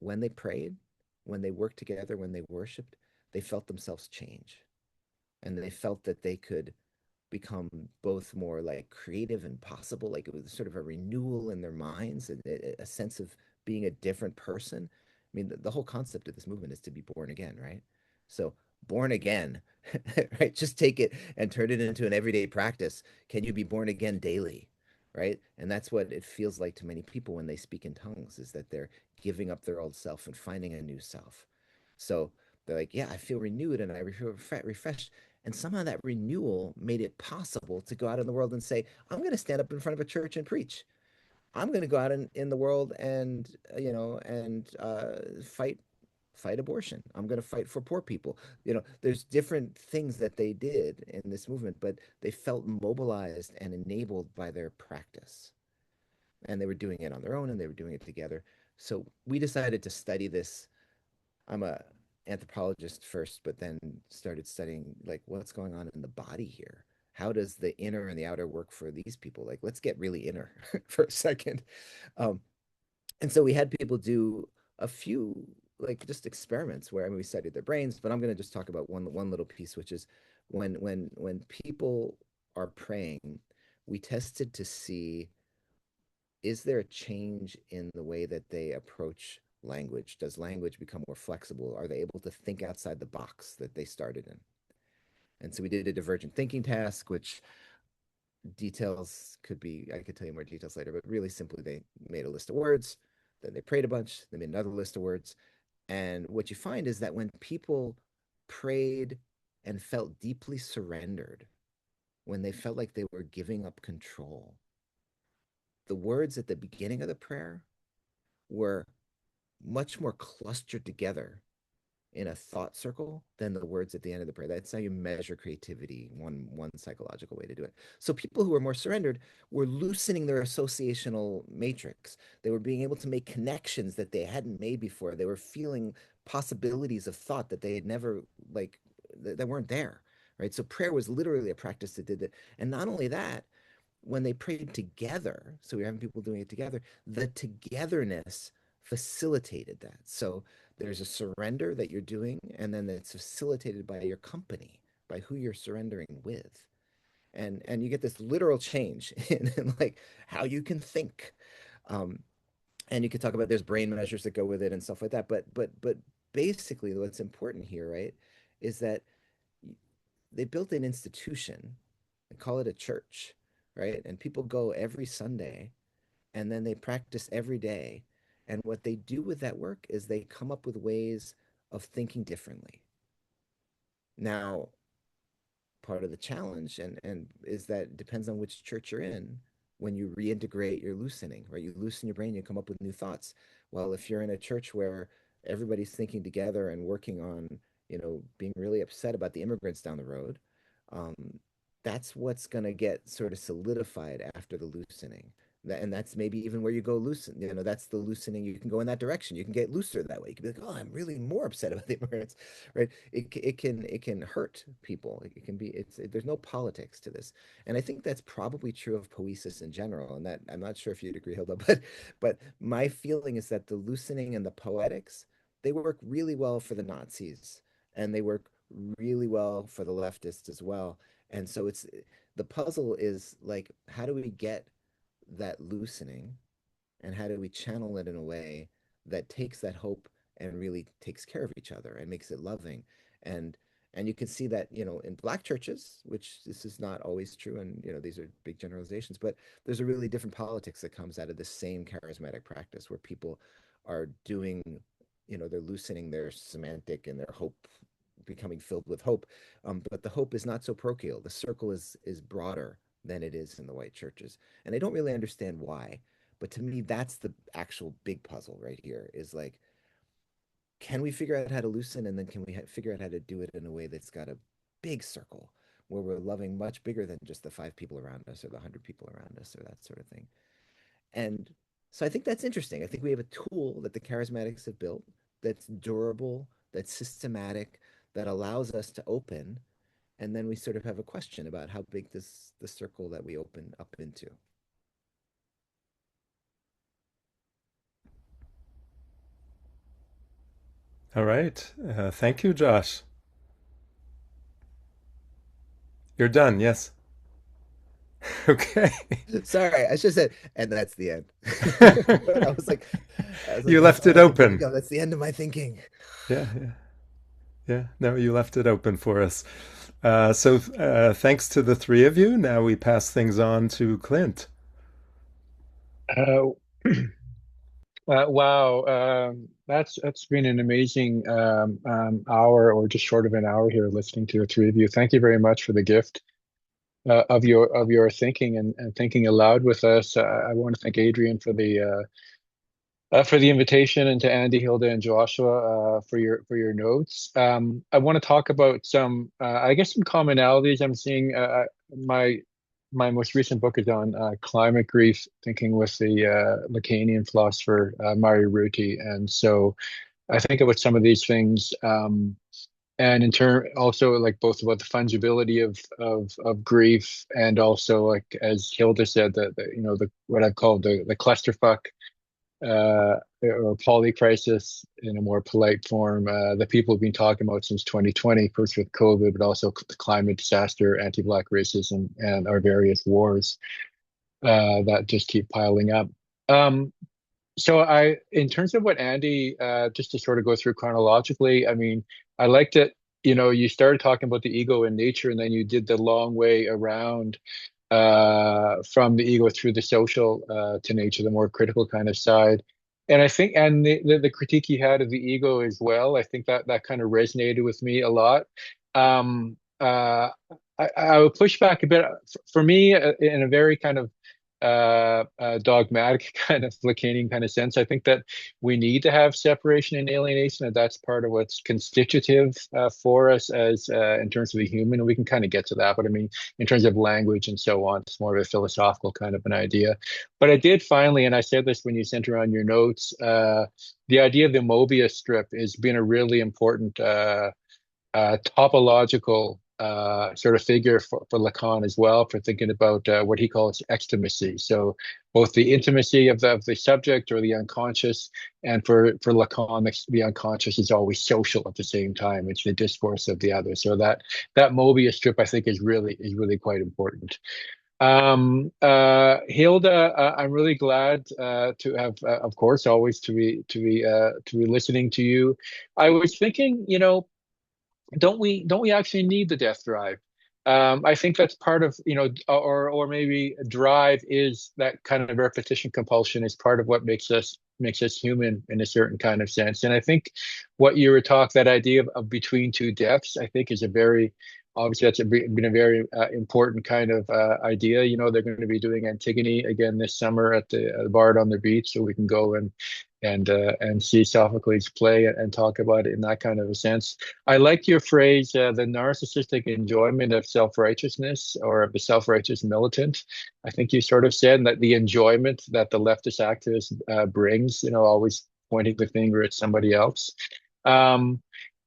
when they prayed, when they worked together, when they worshipped, they felt themselves change, and they felt that they could become both more like creative and possible. Like it was sort of a renewal in their minds, and a sense of being a different person. I mean, the whole concept of this movement is to be born again, right? So born again, right? Just take it and turn it into an everyday practice. Can you be born again daily, right? And that's what it feels like to many people when they speak in tongues, is that they're giving up their old self and finding a new self. So they're like, yeah, I feel renewed and I feel refreshed. And somehow that renewal made it possible to go out in the world and say, I'm going to stand up in front of a church and preach. I'm going to go out in the world and fight abortion. I'm going to fight for poor people. There's different things that they did in this movement, but they felt mobilized and enabled by their practice. And they were doing it on their own and they were doing it together. So we decided to study this. I'm a anthropologist first, but then started studying like what's going on in the body here. How does the inner and the outer work for these people? Like, let's get really inner for a second. Um, and so we had people do a few like just experiments where, I mean, we studied their brains, but I'm going to just talk about one little piece, which is when people are praying, we tested to see, is there a change in the way that they approach language? Does language become more flexible? Are they able to think outside the box that they started in? And so we did a divergent thinking task, which details could be, I could tell you more details later, but really simply they made a list of words, then they prayed a bunch, they made another list of words. And what you find is that when people prayed and felt deeply surrendered, when they felt like they were giving up control, the words at the beginning of the prayer were much more clustered together in a thought circle than the words at the end of the prayer. That's how you measure creativity, one psychological way to do it. So people who were more surrendered were loosening their associational matrix. They were being able to make connections that they hadn't made before. They were feeling possibilities of thought that they had never, like, that weren't there, right? So prayer was literally a practice that did that. And not only that, when they prayed together, so we were having people doing it together, the togetherness facilitated that. So there's a surrender that you're doing, and then it's facilitated by your company, by who you're surrendering with. And you get this literal change in like how you can think. Um, and you could talk about there's brain measures that go with it and stuff like that. But basically what's important here, right, is that they built an institution and call it a church, right? And people go every Sunday and then they practice every day. And what they do with that work is they come up with ways of thinking differently. Now, part of the challenge and is that it depends on which church you're in. When you reintegrate your loosening, right? You loosen your brain, you come up with new thoughts. Well, if you're in a church where everybody's thinking together and working on, being really upset about the immigrants down the road, um, that's what's going to get sort of solidified after the loosening. And that's maybe even where you go loosen. That's the loosening. You can go in that direction. You can get looser that way. You can be like, oh, I'm really more upset about the immigrants, right? It can hurt people. It can be. There's no politics to this, and I think that's probably true of poesis in general. And that I'm not sure if you'd agree, Hilda, but my feeling is that the loosening and the poetics, they work really well for the Nazis, and they work really well for the leftists as well. And so the puzzle is like, how do we get that loosening and how do we channel it in a way that takes that hope and really takes care of each other and makes it loving? And you can see that, in Black churches, which this is not always true, and these are big generalizations, but there's a really different politics that comes out of the same charismatic practice where people are doing, they're loosening their semantic and their hope, becoming filled with hope. But the hope is not so parochial. The circle is broader than it is in the white churches. And I don't really understand why. But to me, that's the actual big puzzle right here, is like, can we figure out how to loosen, and then can we figure out how to do it in a way that's got a big circle where we're loving much bigger than just the 5 people around us or the 100 people around us or that sort of thing. And so I think that's interesting. I think we have a tool that the charismatics have built that's durable, that's systematic, that allows us to open. And then we sort of have a question about how big the circle that we open up into. All right. Thank you, Josh. You're done, yes. Okay. Sorry, I should have said, and that's the end. But I was like, You that's left all it I could think open. of. That's the end of my thinking. Yeah, yeah. Yeah, no, you left it open for us. Thanks to the three of you. Now we pass things on to Clint. Uh, wow, that's been an amazing hour, or just short of an hour here, listening to the three of you. Thank you very much for the gift of your thinking and thinking aloud with us. I want to thank Adrian for the invitation, and to Andy, Hilda, and Joshua for your notes. I want to talk about some, I guess, some commonalities I'm seeing. My most recent book is on climate grief, thinking with the Lacanian philosopher Mario Ruti, and so I think about some of these things. And in turn, also like both about the fungibility of grief, and also, like as Hilda said, the what I've called the clusterfuck or polycrisis in a more polite form that people have been talking about since 2020, first with COVID, but also the climate disaster, anti-Black racism, and our various wars that just keep piling up. In terms of what Andy, just to sort of go through chronologically, I mean, I liked it. You started talking about the ego and nature, and then you did the long way around from the ego through the social to nature, the more critical kind of side. And I think, and the critique he had of the ego as well, I think that kind of resonated with me a lot. I would push back a bit. For me, in a very kind of dogmatic kind of Lacanian kind of sense, I think that we need to have separation and alienation, and that's part of what's constitutive for us as in terms of the human, and we can kind of get to that. But I mean, in terms of language and so on, it's more of a philosophical kind of an idea. But I did finally, and I said this when you sent around your notes, the idea of the Mobius strip has been a really important topological sort of figure for Lacan as well, for thinking about what he calls extimacy. So both the intimacy of the subject or the unconscious, and for Lacan, the unconscious is always social at the same time. It's the discourse of the other. So that Mobius strip, I think, is really quite important. Hilda, I'm really glad to have, of course, always to be listening to you. I was thinking, don't we actually need the death drive? I think that's part of, or maybe drive is that kind of repetition compulsion is part of what makes us human in a certain kind of sense. And I think what you were talking, that idea of between two deaths, I think is a very, obviously that's been a very important kind of idea. They're going to be doing Antigone again this summer at the Bard on the Beach, so we can go and see Sophocles play and talk about it in that kind of a sense. I like your phrase, the narcissistic enjoyment of self-righteousness, or of the self-righteous militant. I think you sort of said that the enjoyment that the leftist activist brings, always pointing the finger at somebody else.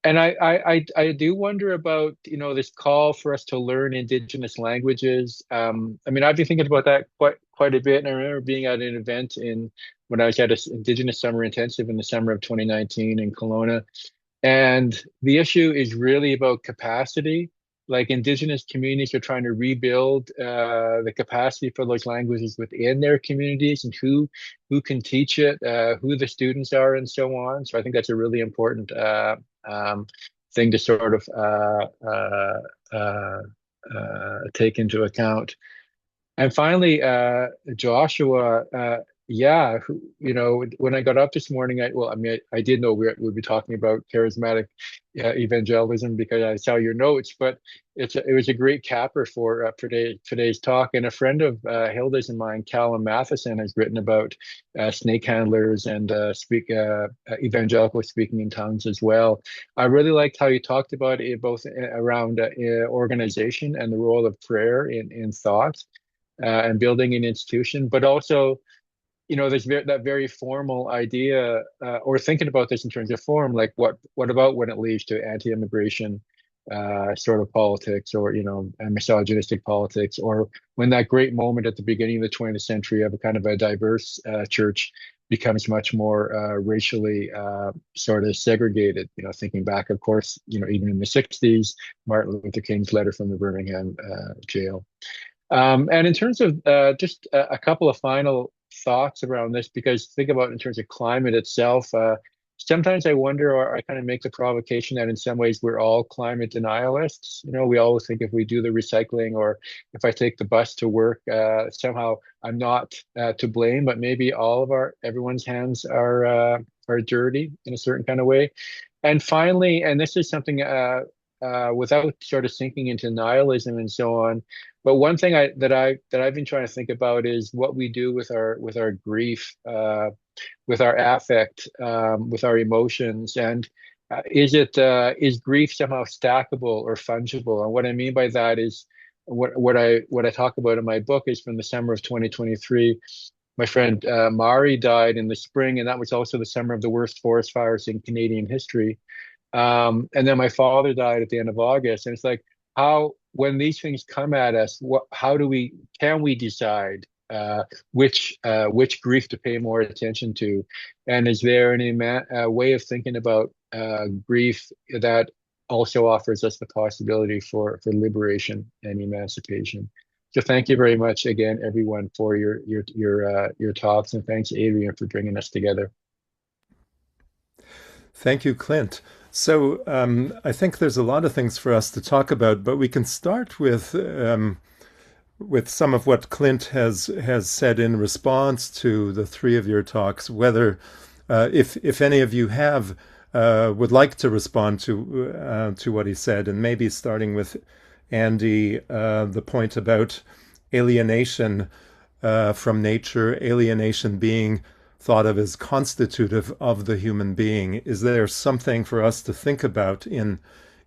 And I do wonder about, this call for us to learn indigenous languages. I mean, I've been thinking about that quite a bit. And I remember being at an event when I was at an Indigenous Summer Intensive in the summer of 2019 in Kelowna. And the issue is really about capacity. Like, Indigenous communities are trying to rebuild the capacity for those languages within their communities, and who can teach it, who the students are, and so on. So I think that's a really important thing to sort of take into account. And finally, Joshua, when I got up this morning, I did know we'd be talking about charismatic evangelism because I saw your notes, but it was a great capper for today's talk. And a friend of Hilda's and mine, Callum Matheson, has written about snake handlers and evangelical speaking in tongues as well. I really liked how you talked about it, both around organization and the role of prayer in thought. And building an institution, but also, there's that very formal idea, or thinking about this in terms of form, like what about when it leads to anti-immigration sort of politics, or and misogynistic politics, or when that great moment at the beginning of the 20th century of a kind of a diverse church becomes much more racially sort of segregated. Thinking back, of course, even in the 60s, Martin Luther King's letter from the Birmingham jail. And in terms of just a couple of final thoughts around this, because think about in terms of climate itself, sometimes I wonder, or I kind of make the provocation that in some ways we're all climate denialists. We always think if we do the recycling or if I take the bus to work, somehow I'm not to blame, but maybe everyone's hands are dirty in a certain kind of way. And finally, and this is something without sort of sinking into nihilism and so on, but one thing that I've been trying to think about is what we do with our grief, with our affect, with our emotions, and is grief somehow stackable or fungible? And what I mean by that is what I talk about in my book is from the summer of 2023. My friend Mari died in the spring, and that was also the summer of the worst forest fires in Canadian history. And then my father died at the end of August, and it's like, when these things come at us, can we decide which grief to pay more attention to? And is there any way of thinking about grief that also offers us the possibility for liberation and emancipation? So thank you very much again, everyone, for your talks, and thanks, Adrian, for bringing us together. Thank you, Clint. So I think there's a lot of things for us to talk about, but we can start with some of what Clint has said in response to the three of your talks. Whether, if any of you would like to respond to what he said, and maybe starting with Andy, the point about alienation from nature, alienation being thought of as constitutive of the human being. Is there something for us to think about in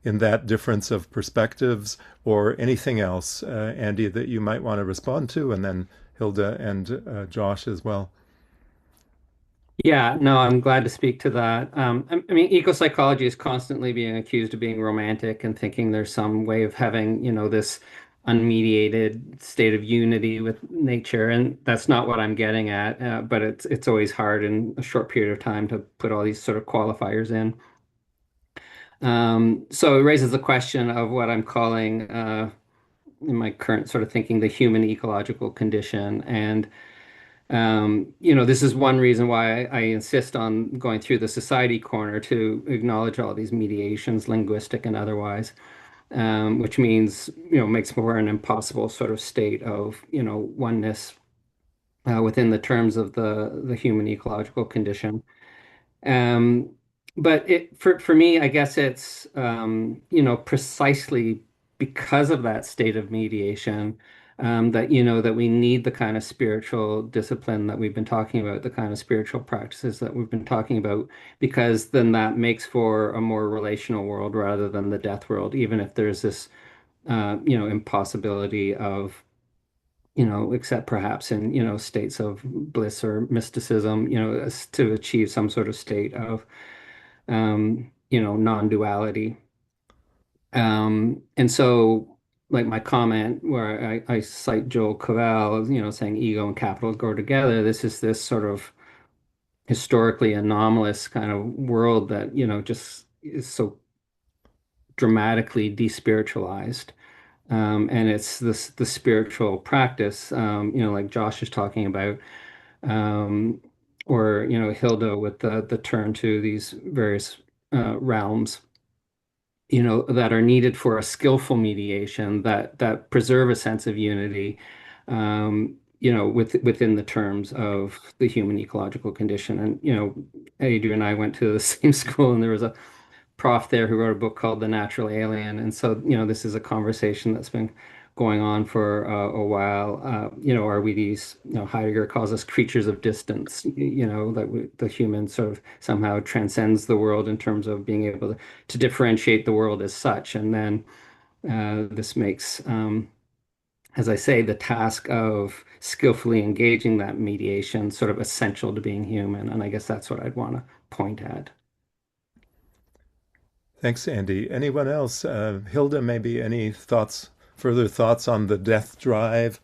that difference of perspectives, or anything else, Andy, that you might want to respond to, and then Hilda and Josh as well? Yeah, no, I'm glad to speak to that. I mean, ecopsychology is constantly being accused of being romantic and thinking there's some way of having, this unmediated state of unity with nature, and that's not what I'm getting at. But it's always hard in a short period of time to put all these sort of qualifiers in. So it raises the question of what I'm calling, in my current sort of thinking, the human ecological condition. And this is one reason why I insist on going through the society corner to acknowledge all these mediations, linguistic and otherwise, which means, makes for an impossible sort of state of, oneness within the terms of the human ecological condition. But for me, I guess it's, precisely because of that state of mediation, that we need the kind of spiritual discipline that we've been talking about, the kind of spiritual practices that we've been talking about, because then that makes for a more relational world rather than the death world, even if there's this, impossibility of, except perhaps in, states of bliss or mysticism, to achieve some sort of state of, non-duality. And so, like my comment where I cite Joel Cavell, saying ego and capital go together, this is this sort of historically anomalous kind of world that, just is so dramatically despiritualized. And it's the spiritual practice, like Josh is talking about, or, Hilda with the turn to these various realms, that are needed for a skillful mediation that preserve a sense of unity, within the terms of the human ecological condition. And, Adrian and I went to the same school, and there was a prof there who wrote a book called The Natural Alien. And so, this is a conversation that's been going on for a while. Are we these, Heidegger calls us creatures of distance, the human sort of somehow transcends the world in terms of being able to differentiate the world as such. And then this makes, as I say, the task of skillfully engaging that mediation sort of essential to being human. And I guess that's what I'd want to point at. Thanks, Andy. Anyone else? Hilda, maybe any further thoughts on the death drive?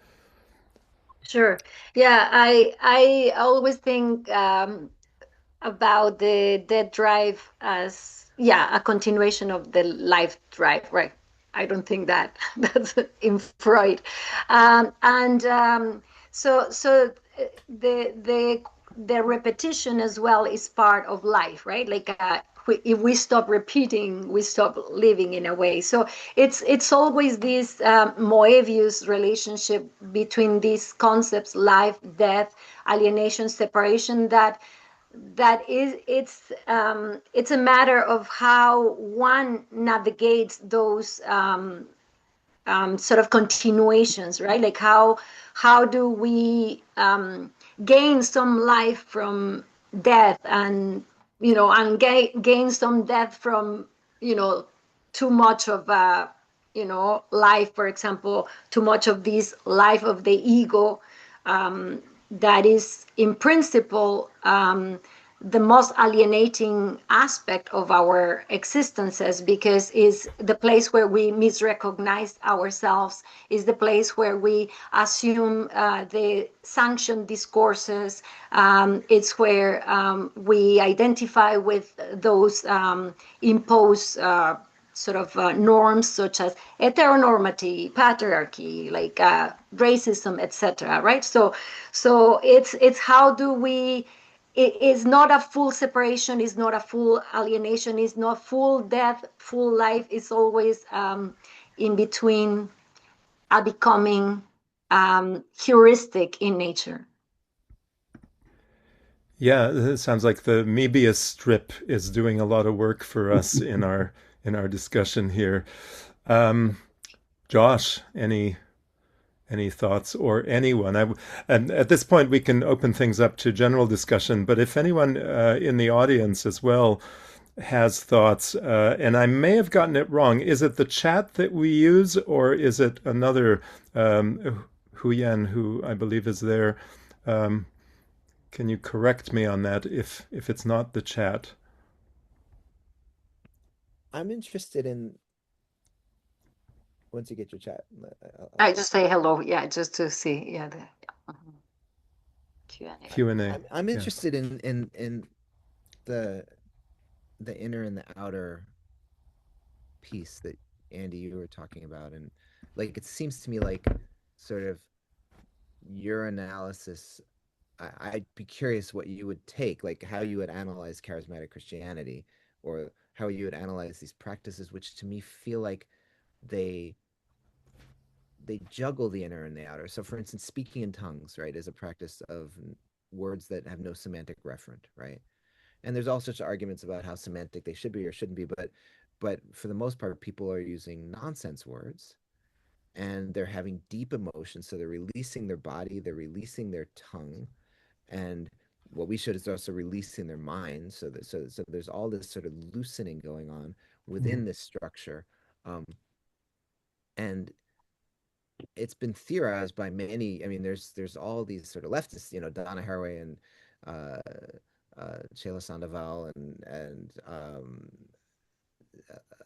Sure. Yeah, I always think about the death drive as, a continuation of the life drive, right? I don't think that's in Freud. So the the repetition as well is part of life, right? Like if we stop repeating, we stop living in a way. So it's always this Moebius relationship between these concepts, life, death, alienation, separation, that is it's a matter of how one navigates those sort of continuations, right? Like how do we gain some life from death, and and gain some death from too much of life, for example, too much of this life of the ego, that is in principle the most alienating aspect of our existences, because is the place where we misrecognize ourselves, is the place where we assume the sanctioned discourses. It's where we identify with those imposed sort of norms, such as heteronormativity, patriarchy, like racism, etc. Right? So it's how do we? It is not a full separation, is not a full alienation, is not full death, full life. It's always in between, a becoming heuristic in nature. Yeah, it sounds like the Mebius strip is doing a lot of work for us in our discussion here. Um, Josh, any thoughts, or anyone? And at this point, we can open things up to general discussion. But if anyone in the audience as well has thoughts, and I may have gotten it wrong, is it the chat that we use, or is it another Huyen, who I believe is there? Um, can you correct me on that if it's not the chat? I'm interested in, once you get your chat, I just say hello, yeah, just to see, yeah, the Q&A. Q&A. I'm Yeah. interested in the the inner and the outer piece that Andy, you were talking about. And like, it seems to me like sort of your analysis, I'd be curious what you would take, like how you would analyze charismatic Christianity, or how you would analyze these practices, which to me feel like they they juggle the inner and the outer. So for instance, speaking in tongues, right, is a practice of words that have no semantic referent, right? And there's all sorts of arguments about how semantic they should be or shouldn't be, but for the most part, people are using nonsense words, and they're having deep emotions. So they're releasing their body, they're releasing their tongue, and what we should is also releasing their mind. So there's all this sort of loosening going on within this structure, and it's been theorized by many. I mean, there's all these sort of leftists, Donna Haraway and uh, Sheila Sandoval and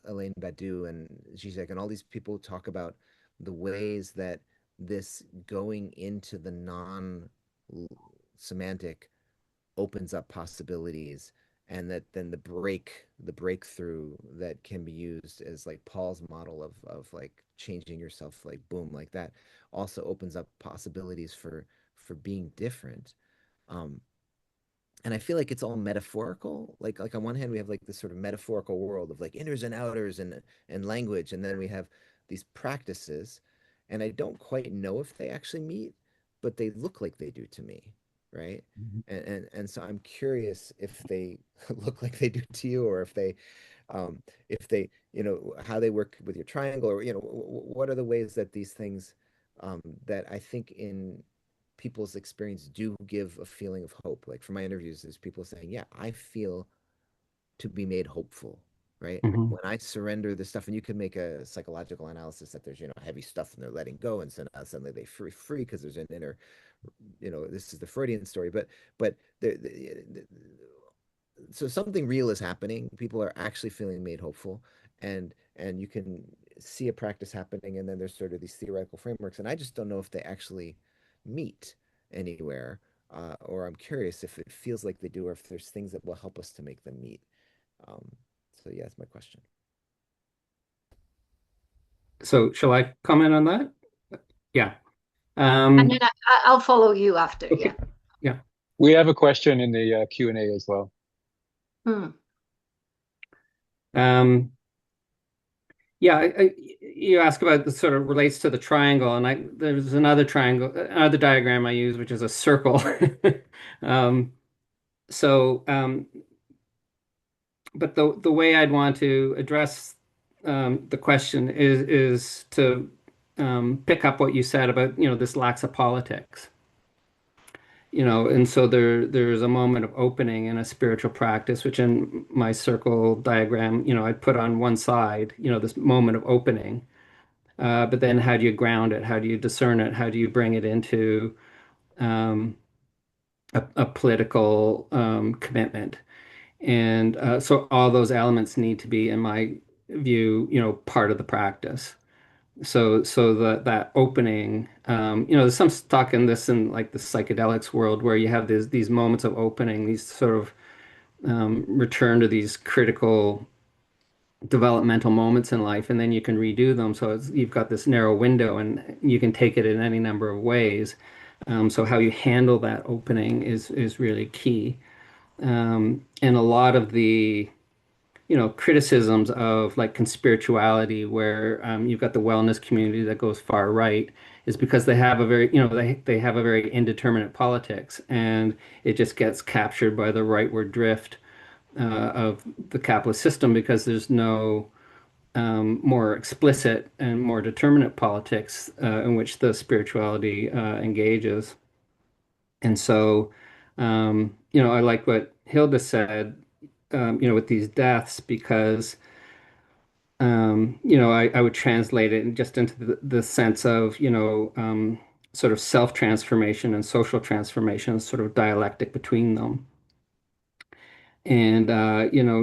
Elaine Badu and Zizek, and all these people talk about the ways that this going into the non-semantic opens up possibilities, and that then the breakthrough that can be used as like Paul's model of like changing yourself, like boom, like that, also opens up possibilities for being different. Um, and I feel like it's all metaphorical. Like on one hand, we have like this sort of metaphorical world of like inners and outers and language, and then we have these practices, and I don't quite know if they actually meet, but they look like they do to me, right? And so I'm curious if they look like they do to you, or if they, how they work with your triangle, or what are the ways that these things that I think in people's experience do give a feeling of hope. Like for my interviews, there's people saying, yeah, I feel to be made hopeful, right? Mhm. When I surrender this stuff, and you can make a psychological analysis that there's, heavy stuff and they're letting go, and so now suddenly they free because there's an inner, this is the Freudian story, but so something real is happening. People are actually feeling made hopeful, and you can see a practice happening, and then there's sort of these theoretical frameworks, and I just don't know if they actually meet anywhere, or I'm curious if it feels like they do, or if there's things that will help us to make them meet. Um, so yeah, that's my question. So shall I comment on that? Yeah. And then I'll follow you after, yeah. Okay. Yeah. We have a question in the Q&A as well. Yeah, you ask about the sort of relates to the triangle, and there's another triangle, another diagram I use, which is a circle. But the way I'd want to address the question is to pick up what you said about, this lax of politics. And so there's a moment of opening in a spiritual practice, which in my circle diagram, I'd put on one side, this moment of opening. But then how do you ground it? How do you discern it? How do you bring it into a political commitment? And so all those elements need to be, in my view, part of the practice. So that opening, there's some talk in this in like the psychedelics world where you have these moments of opening, these sort of return to these critical developmental moments in life, and then you can redo them. So you've got this narrow window, and you can take it in any number of ways. So how you handle that opening is really key. And a lot of the criticisms of like conspirituality where you've got the wellness community that goes far right is because they have a very, they have a very indeterminate politics, and it just gets captured by the rightward drift of the capitalist system because there's no more explicit and more determinate politics in which the spirituality engages. And so, I like what Hilda said, with these deaths, because, I would translate it just into the sense of, sort of self-transformation and social transformation, sort of dialectic between them. And,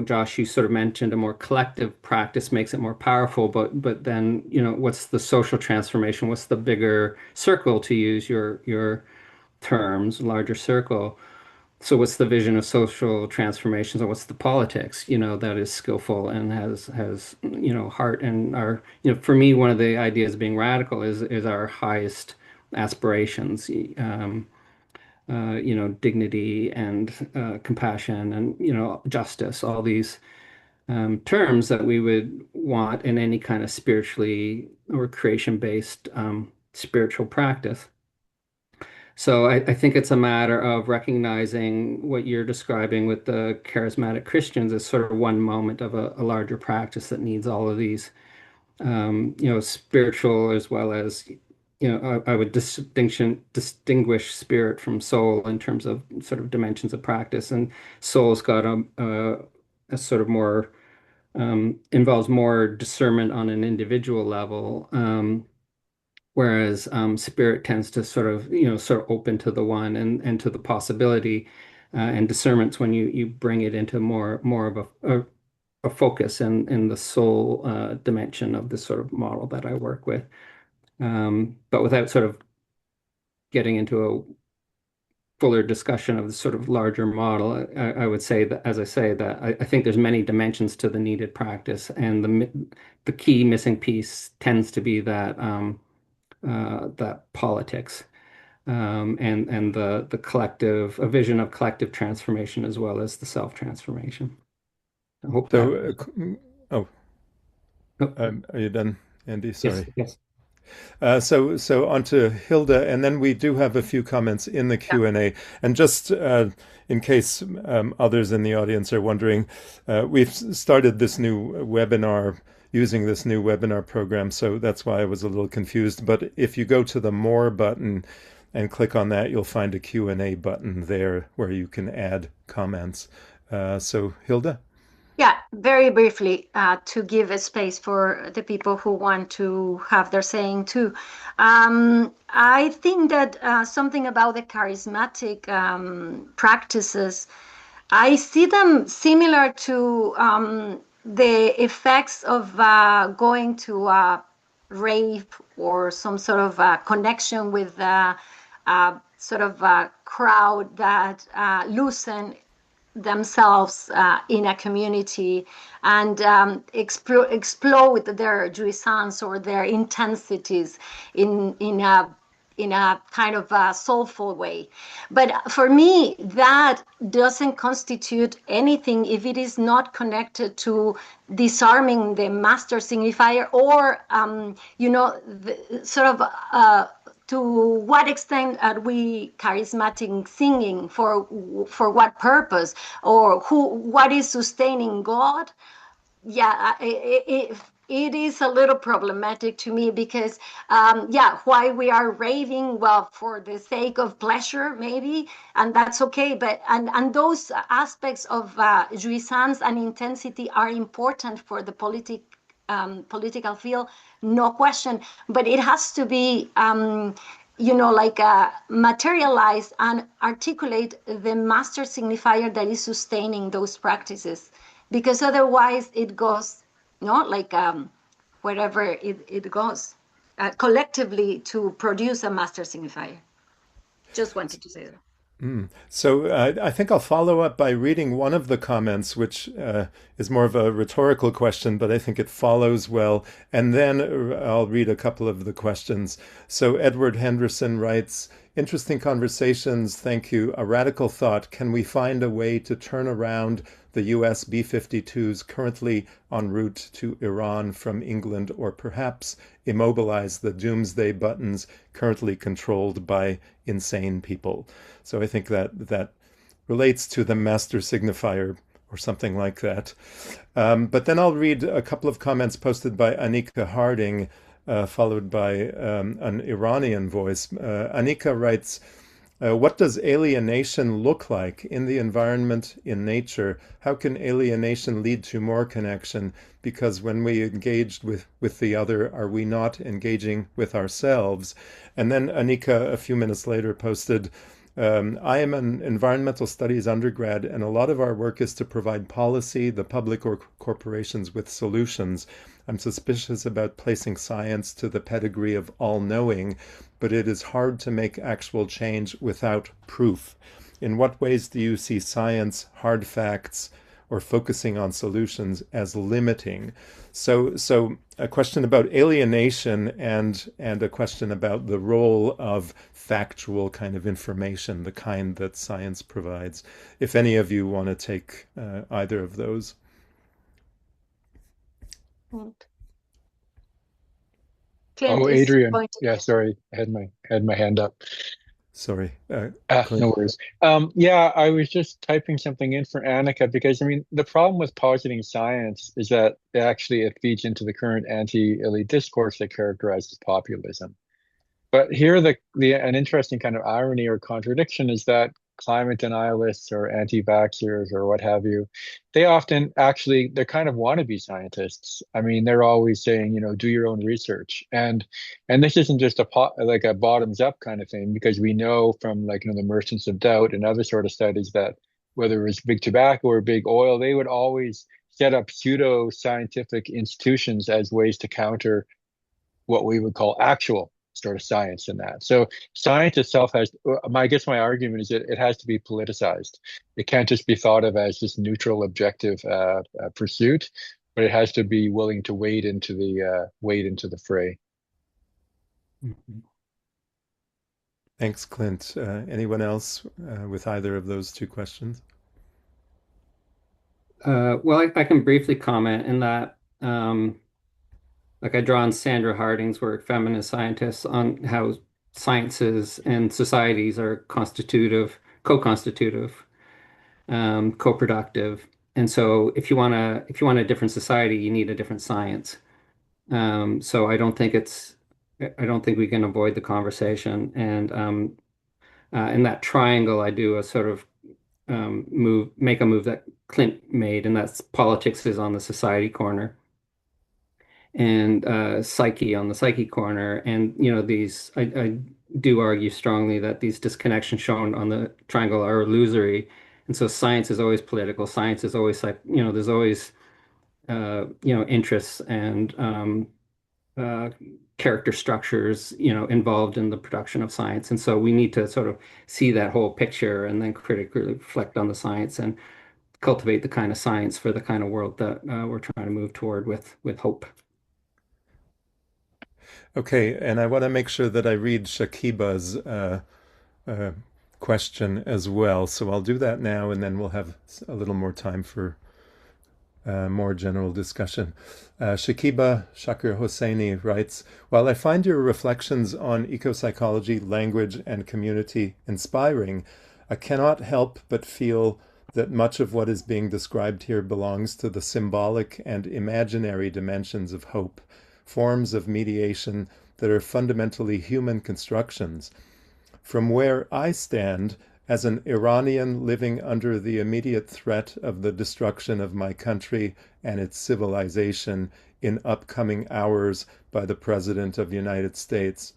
Josh, you sort of mentioned a more collective practice makes it more powerful, but then, what's the social transformation? What's the bigger circle, to use your terms, larger circle? So what's the vision of social transformations, or what's the politics, that is skillful and has heart? And our, for me, one of the ideas of being radical is our highest aspirations, dignity and compassion and, justice, all these terms that we would want in any kind of spiritually or creation-based spiritual practice. So I think it's a matter of recognizing what you're describing with the charismatic Christians as sort of one moment of a larger practice that needs all of these, spiritual as well as, I would distinguish spirit from soul in terms of sort of dimensions of practice. And soul's got a sort of more, involves more discernment on an individual level. Whereas spirit tends to sort of open to the one and to the possibility, and discernment's when you bring it into more of a focus in the soul dimension of this sort of model that I work with, but without sort of getting into a fuller discussion of the sort of larger model. I would say that, as I say, that I think there's many dimensions to the needed practice, and the key missing piece tends to be that. That politics, and the collective, a vision of collective transformation as well as the self-transformation. I hope So, Oh. are you done, Andy? Sorry. Yes. So on to Hilda, and then we do have a few comments in the Q&A. And just in case others in the audience are wondering, we've started this new webinar using this new webinar program, so that's why I was a little confused. But if you go to the More button and click on that, you'll find a Q&A button there where you can add comments. So Hilda? Yeah, very briefly, to give a space for the people who want to have their saying too. I think that something about the charismatic practices, I see them similar to the effects of going to a rave or some sort of connection with sort of a crowd that loosen themselves in a community and explode their jouissance or their intensities in a in a kind of a soulful way. But for me, that doesn't constitute anything if it is not connected to disarming the master signifier, or sort of to what extent are we charismatic singing, for what purpose, or what is sustaining God. Yeah, it is a little problematic to me, because why we are raving, well, for the sake of pleasure maybe, and that's okay, but and those aspects of jouissance and intensity are important for the political field, no question, but it has to be materialize and articulate the master signifier that is sustaining those practices, because otherwise it goes, wherever it goes, collectively, to produce a master signifier. Just wanted to say that. So I think I'll follow up by reading one of the comments, which is more of a rhetorical question, but I think it follows well. And then I'll read a couple of the questions. So Edward Henderson writes, interesting conversations. Thank you. A radical thought. Can we find a way to turn around the US B-52s currently en route to Iran from England, or perhaps immobilize the doomsday buttons currently controlled by insane people? So I think that relates to the master signifier or something like that. But then I'll read a couple of comments posted by Anika Harding, followed by an Iranian voice. Anika writes, what does alienation look like in the environment, in nature? How can alienation lead to more connection? Because when we engage with the other, are we not engaging with ourselves? And then Anika, a few minutes later, posted, I am an environmental studies undergrad, and a lot of our work is to provide policy, the public or corporations, with solutions. I'm suspicious about placing science to the pedigree of all-knowing, but it is hard to make actual change without proof. In what ways do you see science, hard facts, or focusing on solutions as limiting? So a question about alienation and a question about the role of factual kind of information, the kind that science provides. If any of you want to take either of those. Clint Adrian. Yeah, sorry, I had my hand up. Sorry. No worries. I was just typing something in for Annika, because I mean the problem with positing science is that it feeds into the current anti-elite discourse that characterizes populism. But here an interesting kind of irony or contradiction is that climate denialists or anti-vaxxers or what have you, they often they're kind of wannabe scientists. I mean, they're always saying, do your own research. And this isn't just a bottoms up kind of thing, because we know from the emergence of doubt and other sort of studies that whether it was big tobacco or big oil, they would always set up pseudo scientific institutions as ways to counter what we would call actual sort of science in that. So science itself I guess my argument is that it has to be politicized. It can't just be thought of as this neutral, objective pursuit, but it has to be willing to wade into the fray. Thanks, Clint. Anyone else with either of those two questions? Well, I can briefly comment in that I draw on Sandra Harding's work, Feminist Scientists, on how sciences and societies are constitutive, co-constitutive, co-productive. And so if you want a different society, you need a different science. So I don't think we can avoid the conversation. And in that triangle, I do a sort of make a move that Clint made, and that's politics is on the society corner, and psyche on the psyche corner. And I do argue strongly that these disconnections shown on the triangle are illusory. And so science is always political. Science is always there's always interests and character structures involved in the production of science. And so we need to sort of see that whole picture and then critically reflect on the science and cultivate the kind of science for the kind of world that we're trying to move toward with hope. Okay, and I want to make sure that I read Shakiba's uh, question as well. So I'll do that now, and then we'll have a little more time for more general discussion. Shakiba Shakir Hosseini writes, while I find your reflections on ecopsychology, language, and community inspiring, I cannot help but feel that much of what is being described here belongs to the symbolic and imaginary dimensions of hope, forms of mediation that are fundamentally human constructions. From where I stand, as an Iranian living under the immediate threat of the destruction of my country and its civilization in upcoming hours by the President of the United States,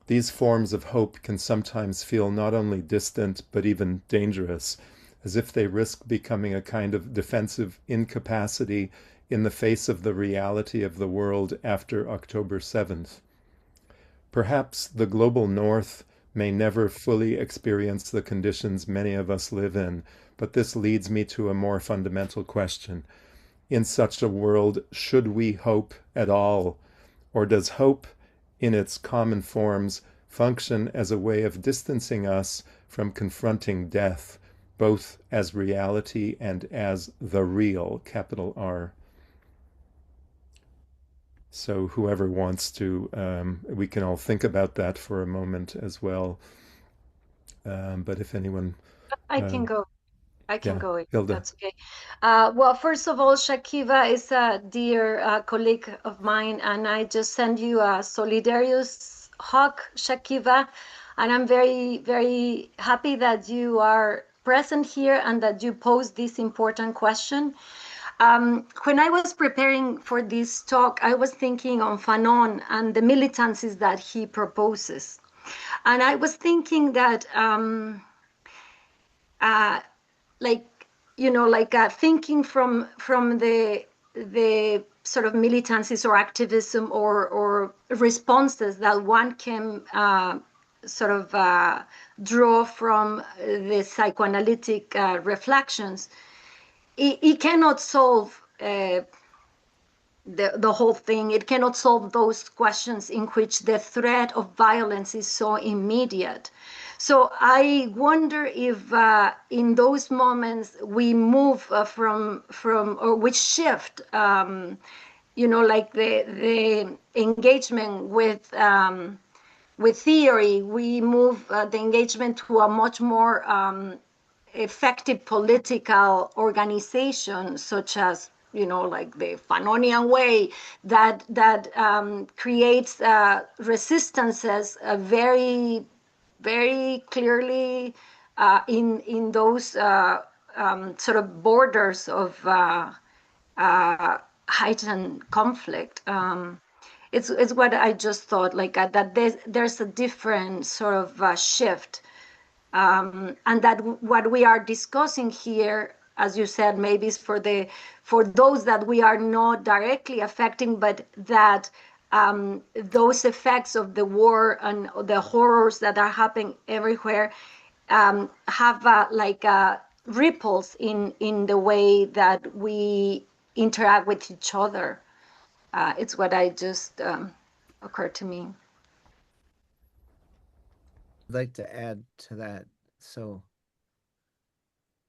these forms of hope can sometimes feel not only distant but even dangerous, as if they risk becoming a kind of defensive incapacity in the face of the reality of the world after October 7th. Perhaps the global North may never fully experience the conditions many of us live in, but this leads me to a more fundamental question. In such a world, should we hope at all? Or does hope, in its common forms, function as a way of distancing us from confronting death, both as reality and as the real, capital R? So whoever wants to, we can all think about that for a moment as well. But if anyone, I can um, go. I can yeah, go if Hilda. that's okay. Well, first of all, Shakiva is a dear colleague of mine, and I just send you a solidarious hug, Shakiva. And I'm very, very happy that you are present here and that you posed this important question. When I was preparing for this talk, I was thinking on Fanon and the militancies that he proposes. And I was thinking that like thinking from the sort of militancies or activism or responses that one can sort of draw from the psychoanalytic reflections, it cannot solve the whole thing. It cannot solve those questions in which the threat of violence is so immediate. So I wonder if in those moments we move from or we shift, like the engagement with theory, we move the engagement to a much more effective political organization, such as like the Fanonian way, that creates resistances very very clearly in those sort of borders of heightened conflict. It's what I just thought, like that there's a different sort of shift, and that what we are discussing here, as you said, maybe is for those that we are not directly affecting, but that those effects of the war and the horrors that are happening everywhere have ripples in the way that we interact with each other. It's what I just occurred to me. I'd like to add to that. So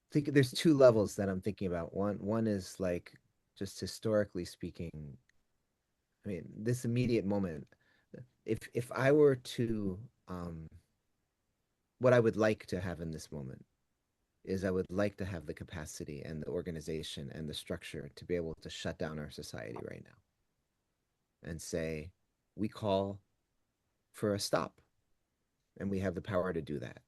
I think there's two levels that I'm thinking about. One is like just historically speaking. I mean, this immediate moment. If I were to what I would like to have in this moment is I would like to have the capacity and the organization and the structure to be able to shut down our society right now and say, we call for a stop, and we have the power to do that.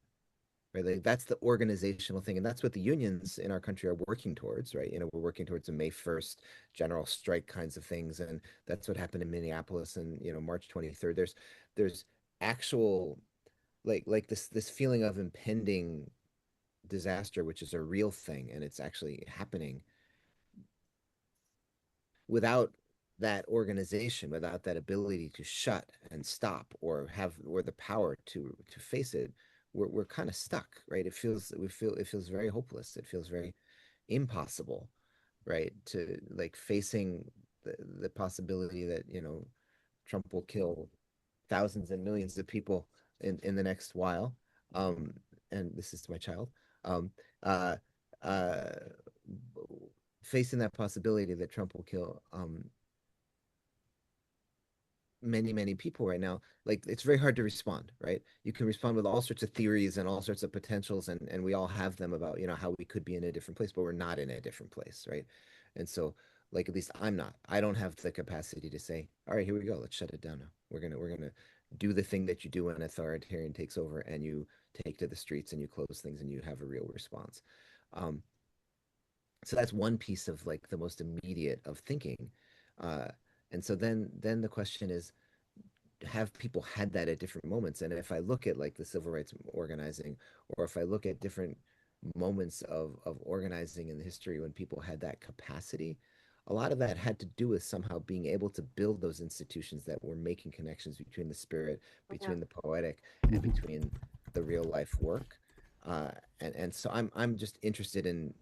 Right? Like that's the organizational thing. And that's what the unions in our country are working towards, right? We're working towards a May 1st general strike kinds of things. And that's what happened in Minneapolis and, March 23rd. There's actual, like this feeling of impending disaster, which is a real thing. And it's actually happening without that organization, without that ability to shut and stop or the power to face it. We're kind of stuck, right? It feels very hopeless. It feels very impossible, right? To like facing the possibility that Trump will kill thousands and millions of people in the next while. And this is to my child. Um, uh, uh, Facing that possibility that Trump will kill many, many people right now, like it's very hard to respond, right? You can respond with all sorts of theories and all sorts of potentials, and we all have them about, how we could be in a different place, but we're not in a different place, right? And so, like, at least I'm not. I don't have the capacity to say, all right, here we go, let's shut it down now. We're gonna do the thing that you do when an authoritarian takes over, and you take to the streets and you close things and you have a real response. Um, so that's one piece of like the most immediate of thinking. Uh, and so then the question is, have people had that at different moments? And if I look at like the civil rights organizing, or if I look at different moments of organizing in the history when people had that capacity, a lot of that had to do with somehow being able to build those institutions that were making connections between the spirit, between the poetic, and between the real life work. And so I'm just interested in.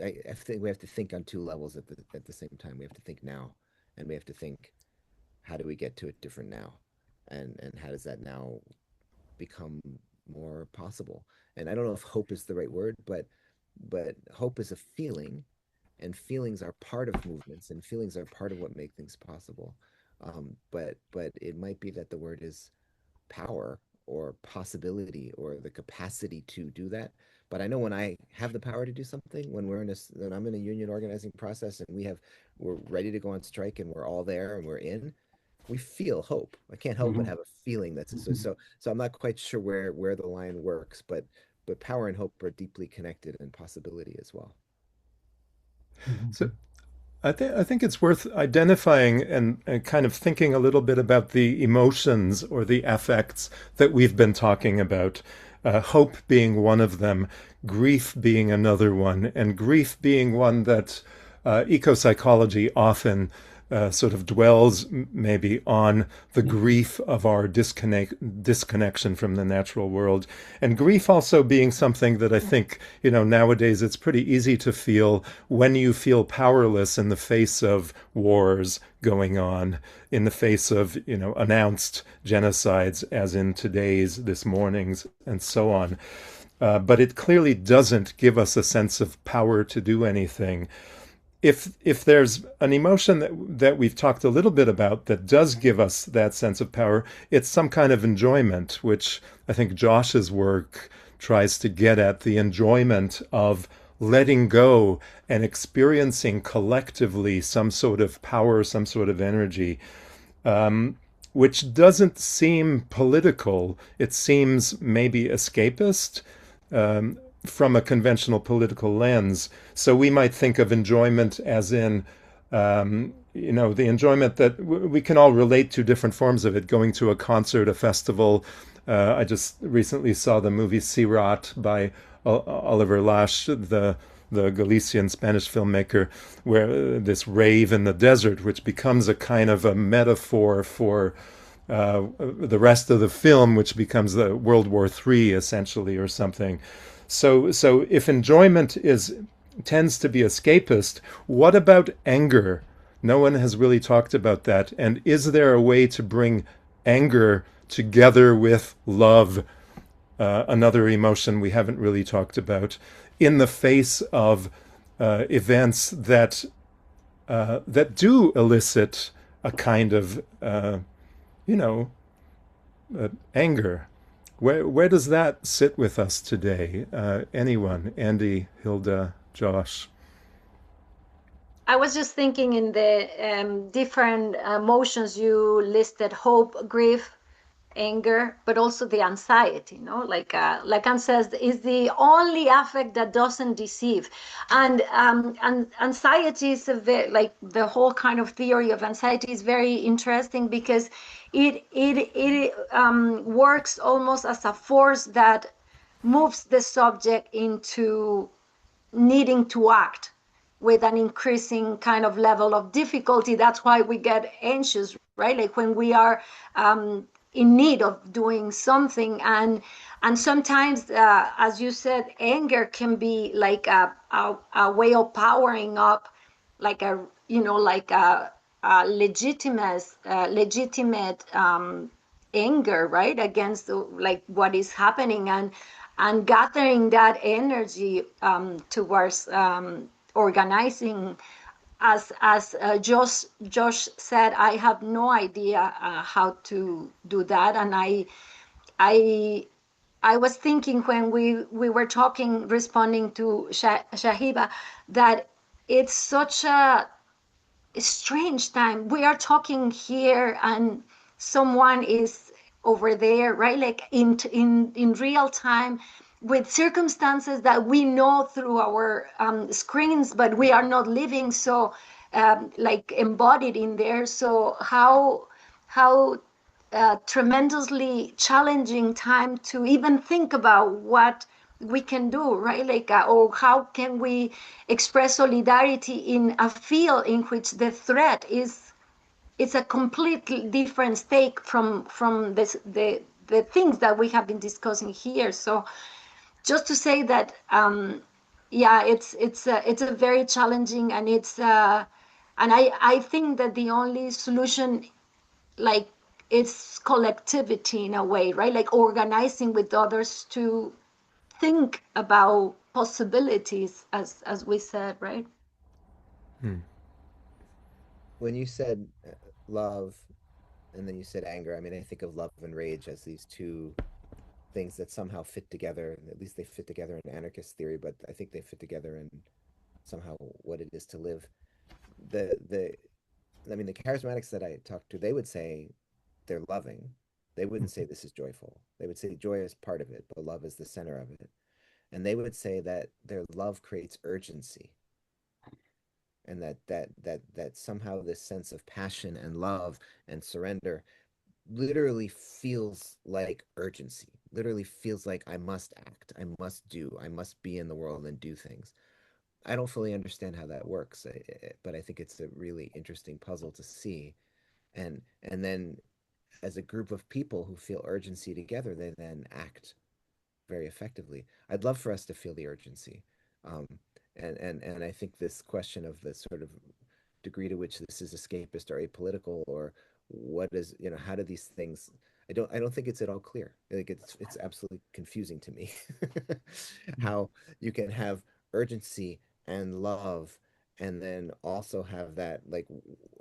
I think we have to think on two levels at the same time. We have to think now, and we have to think, how do we get to it different now, and how does that now become more possible? And I don't know if hope is the right word, but hope is a feeling, and feelings are part of movements, and feelings are part of what make things possible. But it might be that the word is power or possibility or the capacity to do that. But I know when I have the power to do something, when I'm in a union organizing process and we're ready to go on strike and we're all there and we're in, we feel hope. I can't help but have a feeling so I'm not quite sure where the line works, but power and hope are deeply connected, and possibility as well. So I think it's worth identifying and kind of thinking a little bit about the emotions or the affects that we've been talking about. Hope being one of them, grief being another one, and grief being one that ecopsychology often sort of dwells maybe on the grief of our disconnection from the natural world. And grief also being something that I think, nowadays it's pretty easy to feel when you feel powerless in the face of wars going on, in the face of, announced genocides, as in this morning's, and so on. But it clearly doesn't give us a sense of power to do anything. If there's an emotion that we've talked a little bit about that does give us that sense of power, it's some kind of enjoyment, which I think Josh's work tries to get at, the enjoyment of letting go and experiencing collectively some sort of power, some sort of energy, which doesn't seem political. It seems maybe escapist. From a conventional political lens. So we might think of enjoyment as in, the enjoyment that we can all relate to different forms of it, going to a concert, a festival. I just recently saw the movie Sirat by Oliver Lash, the Galician Spanish filmmaker, where this rave in the desert, which becomes a kind of a metaphor for the rest of the film, which becomes the World War III essentially, or something. So if enjoyment tends to be escapist, what about anger? No one has really talked about that. And is there a way to bring anger together with love, another emotion we haven't really talked about, in the face of events that do elicit a kind of, anger? Where does that sit with us today? Anyone? Andy, Hilda, Josh? I was just thinking in the different emotions you listed: hope, grief, anger, but also the anxiety, like Lacan says, is the only affect that doesn't deceive. And anxiety is like the whole kind of theory of anxiety is very interesting, because it works almost as a force that moves the subject into needing to act with an increasing kind of level of difficulty. That's why we get anxious, right? Like when we are in need of doing something, and sometimes, as you said, anger can be like a way of powering up, like a legitimate anger, right, against like what is happening, and gathering that energy towards organizing. As Josh said, I have no idea how to do that, and I I was thinking when we were talking, responding to Shahiba, that it's such a strange time. We are talking here, and someone is over there, right? Like in real time, with circumstances that we know through our screens, but we are not living so like embodied in there. So how tremendously challenging time to even think about what we can do, right? Like, or how can we express solidarity in a field in which the threat is it's a completely different stake from the things that we have been discussing here. So just to say that, yeah, it's a very challenging, and and I think that the only solution, like, it's collectivity in a way, right? Like organizing with others to think about possibilities, as we said, right? Hmm. When you said love and then you said anger, I mean, I think of love and rage as these two things that somehow fit together. At least they fit together in anarchist theory, but I think they fit together in somehow what it is to live. The I mean, the charismatics that I talked to, they would say they're loving. They wouldn't say this is joyful. They would say joy is part of it, but love is the center of it. And they would say that their love creates urgency, and that somehow this sense of passion and love and surrender literally feels like urgency, literally feels like I must act, I must do, I must be in the world and do things. I don't fully understand how that works, but I think it's a really interesting puzzle to see. And then as a group of people who feel urgency together, they then act very effectively. I'd love for us to feel the urgency. Um, and I think this question of the sort of degree to which this is escapist or apolitical, or what is, how do these things, I don't think it's at all clear. Like it's absolutely confusing to me how you can have urgency and love and then also have that, like,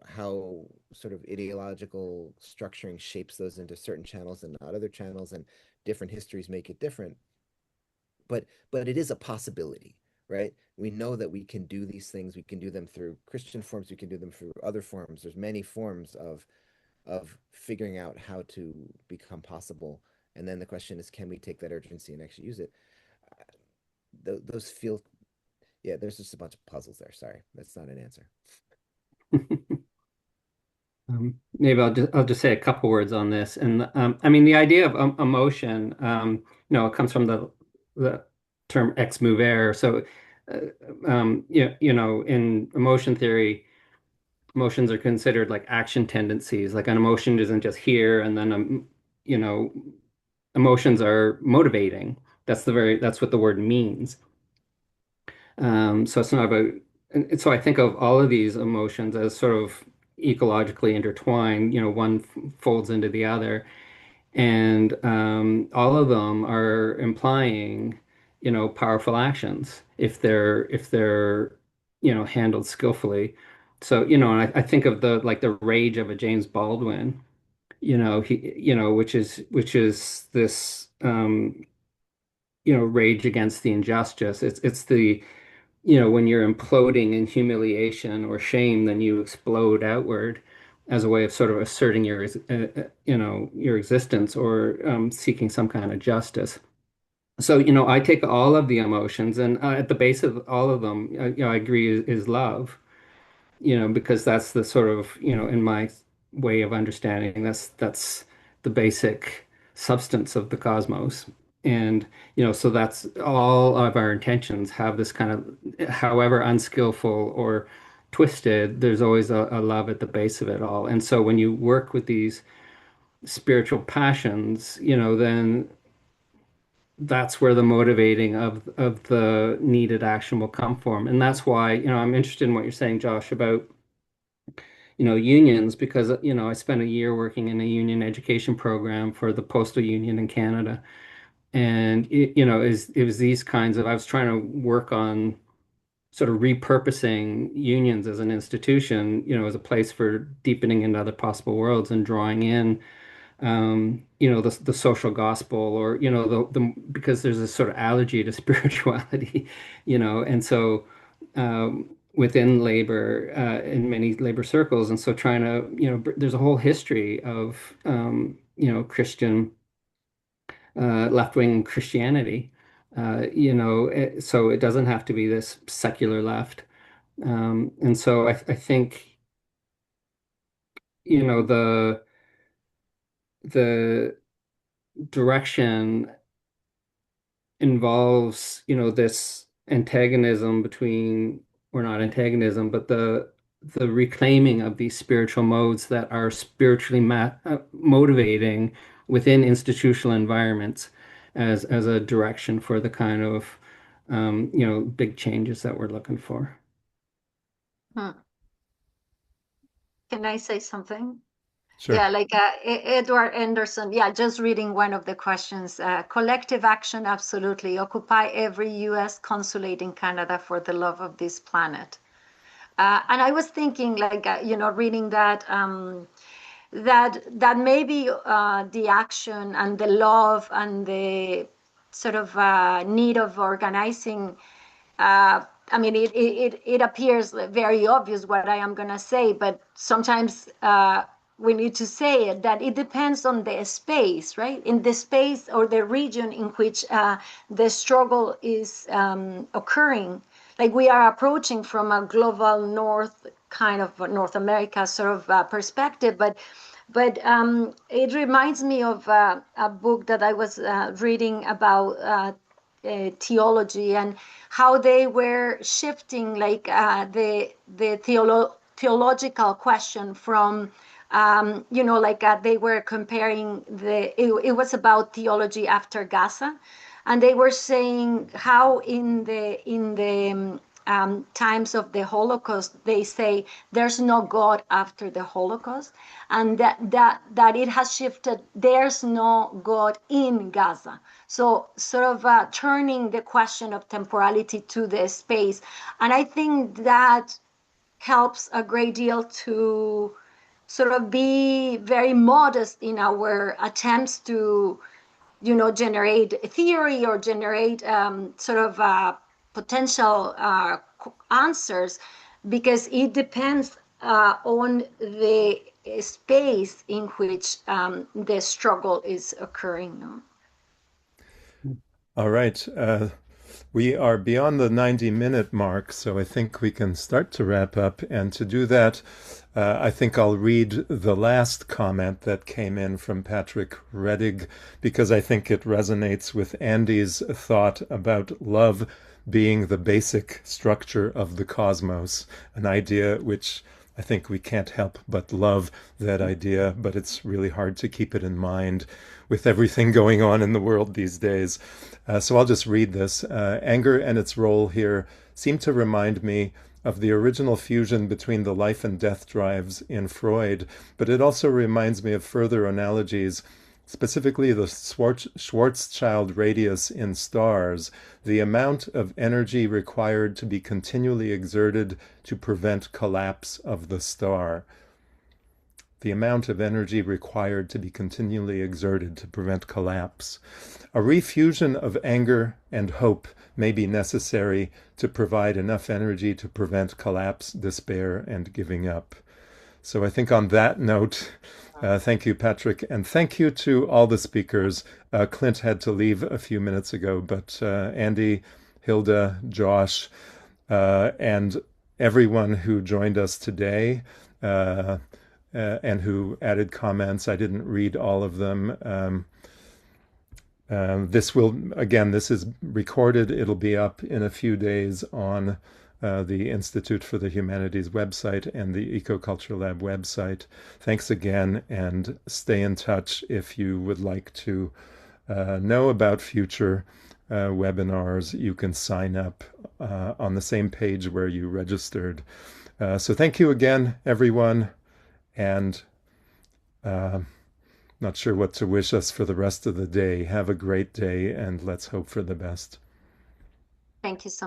how sort of ideological structuring shapes those into certain channels and not other channels, and different histories make it different. But it is a possibility, right? We know that we can do these things. We can do them through Christian forms. We can do them through other forms. There's many forms of figuring out how to become possible. And then the question is, can we take that urgency and actually use it? Those feel, yeah, there's just a bunch of puzzles there. Sorry, that's not an answer. Maybe I'll just say a couple words on this. And I mean, the idea of emotion, it comes from the term ex movere. So, in emotion theory, emotions are considered like action tendencies. Like an emotion isn't just here, and then you know, emotions are motivating. That's what the word means. So it's not about, and so I think of all of these emotions as sort of ecologically intertwined. One folds into the other, and all of them are implying, powerful actions if they're handled skillfully. So, and I think of the rage of a James Baldwin, which is this rage against the injustice. It's the when you're imploding in humiliation or shame, then you explode outward as a way of sort of asserting your existence, or seeking some kind of justice. So, I take all of the emotions, and at the base of all of them, I agree is love, because that's the sort of, in my way of understanding, that's the basic substance of the cosmos. And, so that's all of our intentions have this kind of, however unskillful or twisted, there's always a love at the base of it all. And so when you work with these spiritual passions, then that's where the motivating of the needed action will come from. And that's why, I'm interested in what you're saying, Josh, about unions because, I spent a year working in a union education program for the postal union in Canada. And it was these kinds of, I was trying to work on sort of repurposing unions as an institution, as a place for deepening into other possible worlds and drawing in, the social gospel, or, because there's this sort of allergy to spirituality, and so within labor, in many labor circles. And so trying to, there's a whole history of, Christian, left-wing Christianity, so it doesn't have to be this secular left. And so I think, the direction involves, this antagonism between, or not antagonism, but the reclaiming of these spiritual modes that are spiritually motivating within institutional environments as a direction for the kind of big changes that we're looking for. Hmm. Can I say something? Sure. Yeah, like Edward Anderson. Yeah, just reading one of the questions. Collective action, absolutely. Occupy every U.S. consulate in Canada for the love of this planet. And I was thinking, like, reading that, that maybe the action and the love and the sort of need of organizing. I mean, it appears very obvious what I am going to say, but sometimes we need to say it, that it depends on the space, right? In the space or the region in which the struggle is occurring. Like, we are approaching from a global north, kind of North America sort of perspective, but it reminds me of a book that I was reading about theology, and how they were shifting, like the theological question from they were comparing it was about theology after Gaza, and they were saying how in the times of the Holocaust, they say there's no God after the Holocaust, and that it has shifted. There's no God in Gaza. So sort of turning the question of temporality to the space, and I think that helps a great deal to sort of be very modest in our attempts to, generate a theory or generate sort of potential answers, because it depends on the space in which the struggle is occurring. No? All right. We are beyond the 90-minute mark, so I think we can start to wrap up. And to do that, I think I'll read the last comment that came in from Patrick Redig, because I think it resonates with Andy's thought about love being the basic structure of the cosmos, an idea which I think we can't help but love that idea, but it's really hard to keep it in mind with everything going on in the world these days. So I'll just read this. Anger and its role here seem to remind me of the original fusion between the life and death drives in Freud, but it also reminds me of further analogies, specifically the Schwarzschild radius in stars, the amount of energy required to be continually exerted to prevent collapse of the star. The amount of energy required to be continually exerted to prevent collapse. A refusion of anger and hope may be necessary to provide enough energy to prevent collapse, despair, and giving up. So I think on that note, thank you, Patrick, and thank you to all the speakers. Clint had to leave a few minutes ago, but Andy, Hilda, Josh, and everyone who joined us today, and who added comments. I didn't read all of them. This is recorded. It'll be up in a few days on the Institute for the Humanities website and the Ecoculture Lab website. Thanks again, and stay in touch if you would like to know about future webinars. You can sign up on the same page where you registered. So thank you again, everyone. and not sure what to wish us for the rest of the day. Have a great day, and let's hope for the best. Thank you so much.